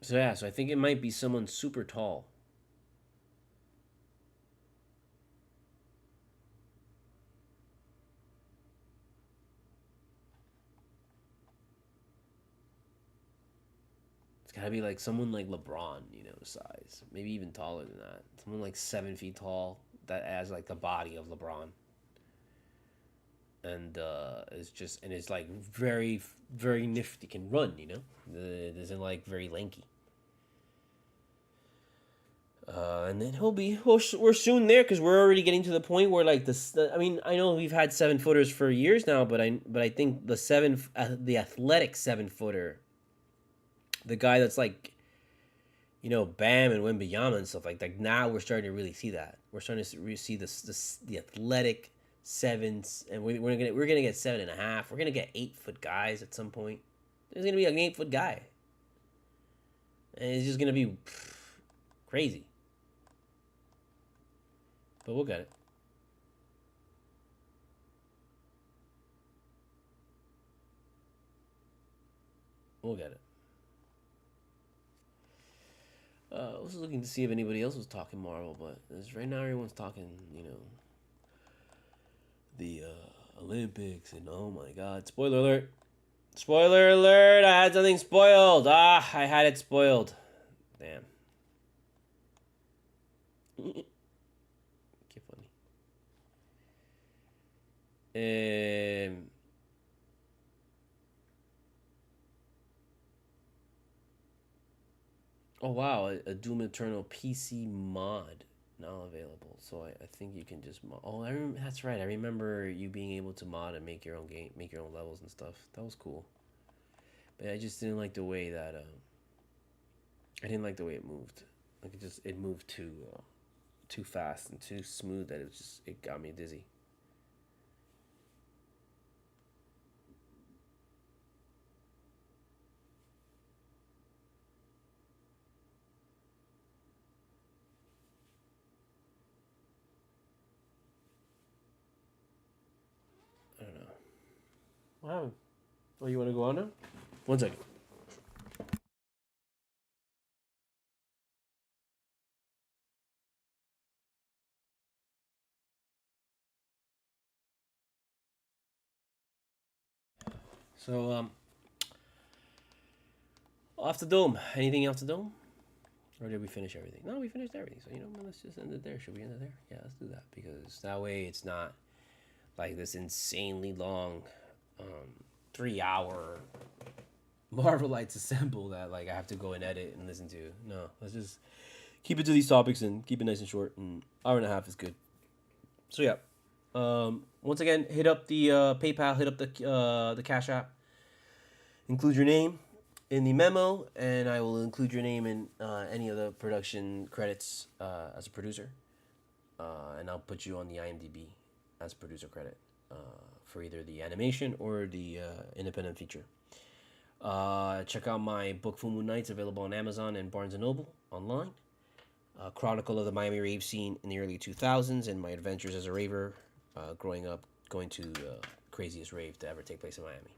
Speaker 1: So yeah, so I think it might be someone super tall. It's gotta be like someone like LeBron, size. Maybe even taller than that. Someone like 7 feet tall that has like the body of LeBron. And it's like very, very nifty, can run, It isn't like very lanky. And then we're soon there because we're already getting to the point where like I mean, I know we've had 7-footers for years now, but I think the athletic 7-footer, the guy that's like, Bam and Wembanyama and stuff like now we're starting to really see that. We're starting to see the athletic sevens, and we're gonna get 7.5. We're gonna get 8-foot guys at some point. There's gonna be an 8-foot guy, and it's just gonna be crazy. But we'll get it. We'll get it. I was looking to see if anybody else was talking Marvel, but right now everyone's talking, the Olympics, and oh my god, spoiler alert. Spoiler alert, I had something spoiled. I had it spoiled. Damn. Qué funny. Oh wow, a Doom Eternal PC mod now available. So I think you can just mod. Oh, that's right. I remember you being able to mod and make your own game, make your own levels and stuff. That was cool. But I just didn't like the way that I didn't like the way it moved. Like it moved too fast and too smooth that it got me dizzy. I don't know. Wow. Oh, you want to go on now? 1 second. So off the dome. Anything else to dome? Or did we finish everything? No, we finished everything. So let's just end it there. Should we end it there? Yeah, let's do that because that way it's not like this insanely long 3-hour Marvelites assemble that like I have to go and edit and listen to. No, let's just keep it to these topics and keep it nice and short. And hour and a half is good. So yeah, once again, hit up the PayPal, hit up the Cash App. Include your name, in the memo, and I will include your name in any of the production credits as a producer, and I'll put you on the IMDb as producer credit for either the animation or the independent feature. Check out my book Full Moon Nights, available on Amazon and Barnes & Noble online. Chronicle of the Miami rave scene in the early 2000s and my adventures as a raver, growing up, going to the craziest rave to ever take place in Miami.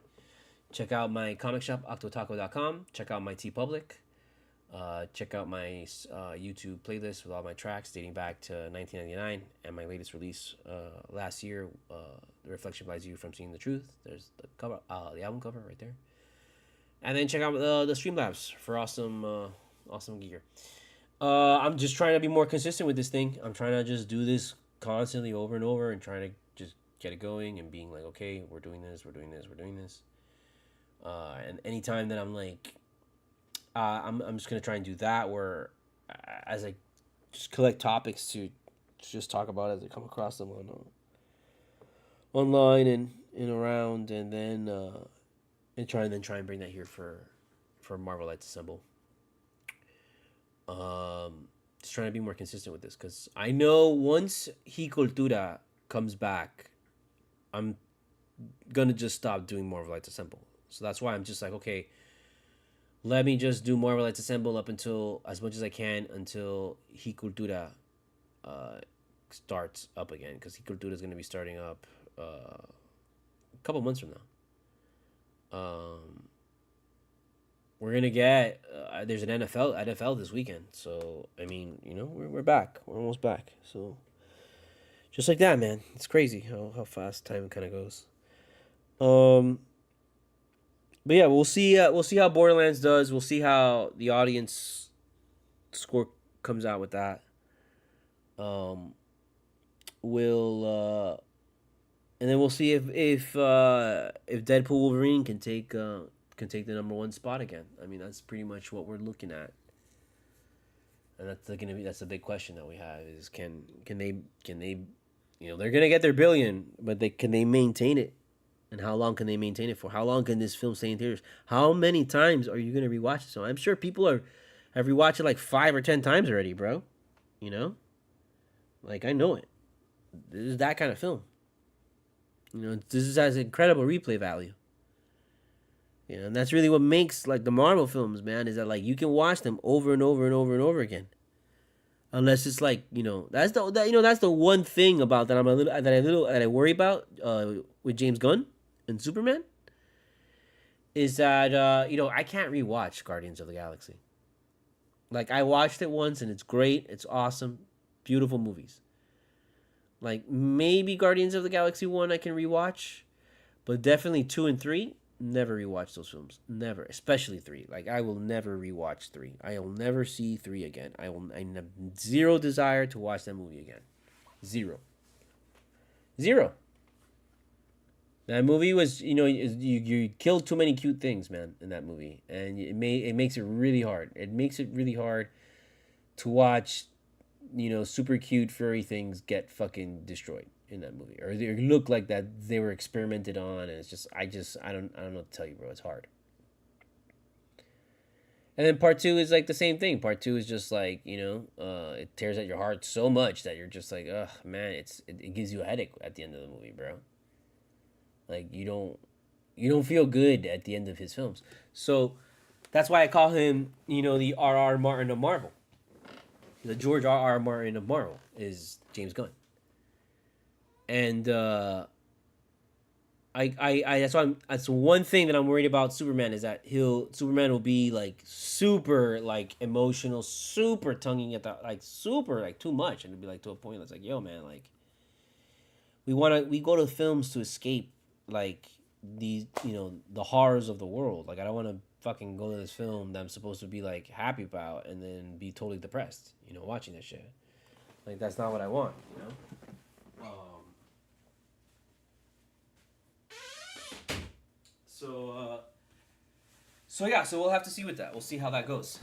Speaker 1: Check out my comic shop, octotaco.com. Check out my TeePublic. Check out my YouTube playlist with all my tracks dating back to 1999 and my latest release last year, The Reflection Flies You from Seeing the Truth. There's the cover, the album cover right there. And then check out the Streamlabs for awesome gear. I'm just trying to be more consistent with this thing. I'm trying to just do this constantly over and over and trying to just get it going and being like, okay, we're doing this. And anytime that I'm like, I'm just gonna try and do that, where as I just collect topics to just talk about as I come across them on online and around, and then try and bring that here for Marvelites Assemble. Just trying to be more consistent with this, because I know once He Cultura comes back, I'm gonna just stop doing Marvelites Assemble. So that's why I'm just like, okay, let me just do Marvelites Assemble up until, as much as I can, until He Cultura starts up again, because He Cultura is gonna be starting up a couple months from now. We're gonna get there's an NFL this weekend, so I mean, you know, we're back, we're almost back. So just like that, man, it's crazy how fast time kind of goes. But yeah, we'll see how Borderlands does. We'll see how the audience score comes out with that. And then we'll see if Deadpool Wolverine can take the #1 spot again. I mean, that's pretty much what we're looking at, and that's the big question that we have is can they, you know, they're gonna get their billion, but can they maintain it, and how long can they maintain it for? How long can this film stay in theaters? How many times are you gonna rewatch it? So I'm sure people have rewatched it like 5 or 10 times already, bro. You know, like I know it. This is that kind of film. You know, this has incredible replay value. You know, and that's really what makes like the Marvel films, man, is that like you can watch them over and over and over and over again. Unless it's like, you know, that's the one thing about that I worry about with James Gunn and Superman, is that you know, I can't rewatch Guardians of the Galaxy. Like I watched it once and it's great, it's awesome, beautiful movies. Like maybe Guardians of the Galaxy 1 I can rewatch, but definitely 2 and 3, never rewatch those films. Never, especially 3. Like I will never rewatch 3. I will never see 3 again. I have zero desire to watch that movie again. Zero. That movie was, you know, you killed too many cute things, man, in that movie, and it makes it really hard. It makes it really hard to watch, you know, super cute furry things get fucking destroyed in that movie, or they look like that they were experimented on, and it's just I don't know what to tell you, bro. It's hard. And then part 2 is like the same thing. Part 2 is just like, you know, it tears at your heart so much that you're just like, ugh, man, it gives you a headache at the end of the movie, bro. Like you don't feel good at the end of his films. So that's why I call him, you know, the R.R. Martin of Marvel. The George R.R. Martin of Marvel is James Gunn. And that's one thing that I'm worried about Superman, is that Superman will be like super like emotional, super tonguing at that, like super like too much, and it'll be like to a point that's like, yo man, like we go to films to escape like these, you know, the horrors of the world. Like I don't want to fucking go to this film that I'm supposed to be like happy about and then be totally depressed, you know, watching this shit. Like that's not what I want, you know. So yeah, so we'll have to see with that. We'll see how that goes.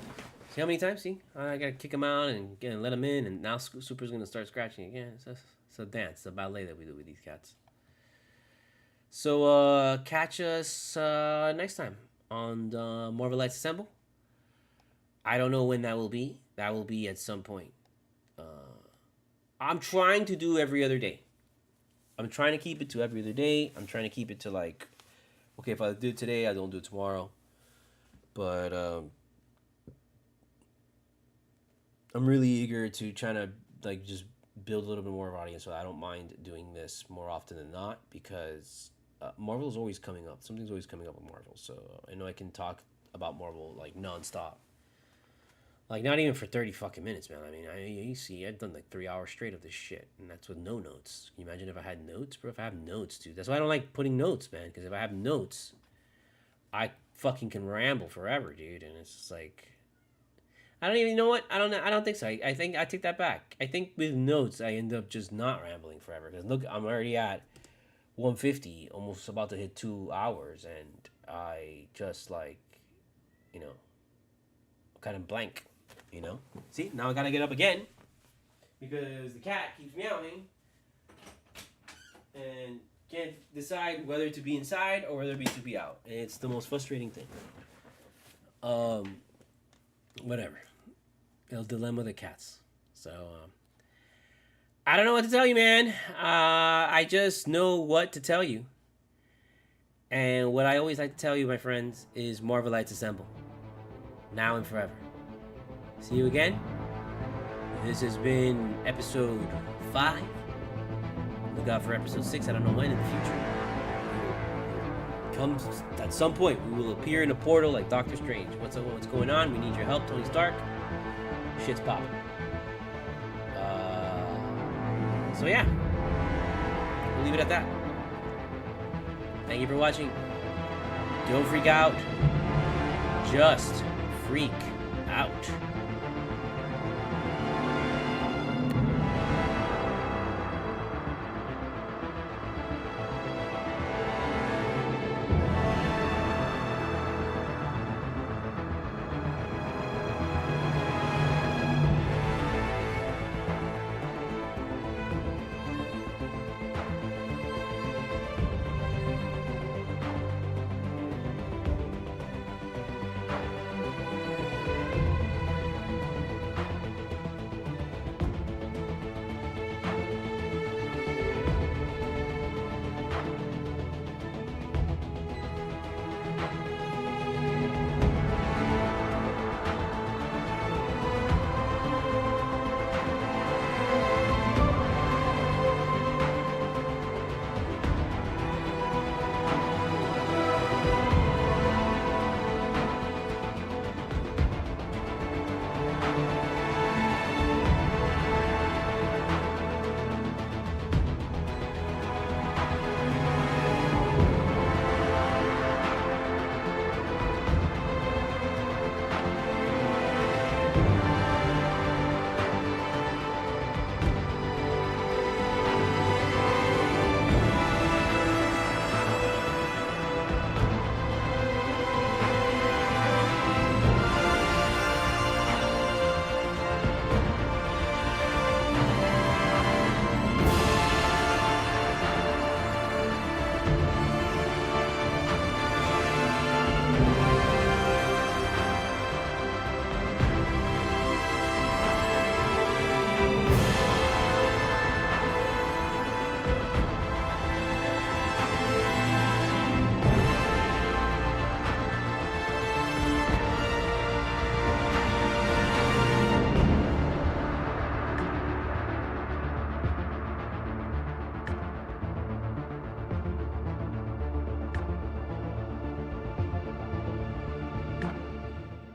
Speaker 1: See how many times? See, I gotta kick him out and let him in, and now Super's gonna start scratching again. It's a dance, it's a ballet that we do with these cats. So catch us next time on the Marvelites Assemble. I don't know when that will be. That will be at some point. I'm trying to do every other day. I'm trying to keep it to every other day. I'm trying to keep it to like, okay, if I do it today, I don't do it tomorrow. But I'm really eager to try to like just build a little bit more of an audience. So I don't mind doing this more often than not, because Marvel's always coming up. Something's always coming up with Marvel. So I know I can talk about Marvel like nonstop. Like, not even for 30 fucking minutes, man. I mean, you see, I've done like 3 hours straight of this shit, and that's with no notes. Can you imagine if I had notes, bro? If I have notes, dude. That's why I don't like putting notes, man, because if I have notes, I fucking can ramble forever, dude, and it's just like... I don't even know what. I don't think so. I think I take that back. I think with notes, I end up just not rambling forever, because look, I'm already at 150, almost about to hit 2 hours, and I just, like, you know, kind of blank. You know? See, now I gotta get up again because the cat keeps meowing and can't decide whether to be inside or whether to be out. And it's the most frustrating thing. Whatever. El dilemma of the cats. So, I don't know what to tell you, man. I just know what to tell you. And what I always like to tell you, my friends, is Marvelites assemble. Now and forever. See you again. This has been episode 5. Look out for episode 6. I don't know when in the future. Comes at some point. We will appear in a portal like Doctor Strange. What's going on? We need your help, Tony Stark. Shit's popping. So yeah, we'll leave it at that. Thank you for watching. Don't freak out. Just freak out.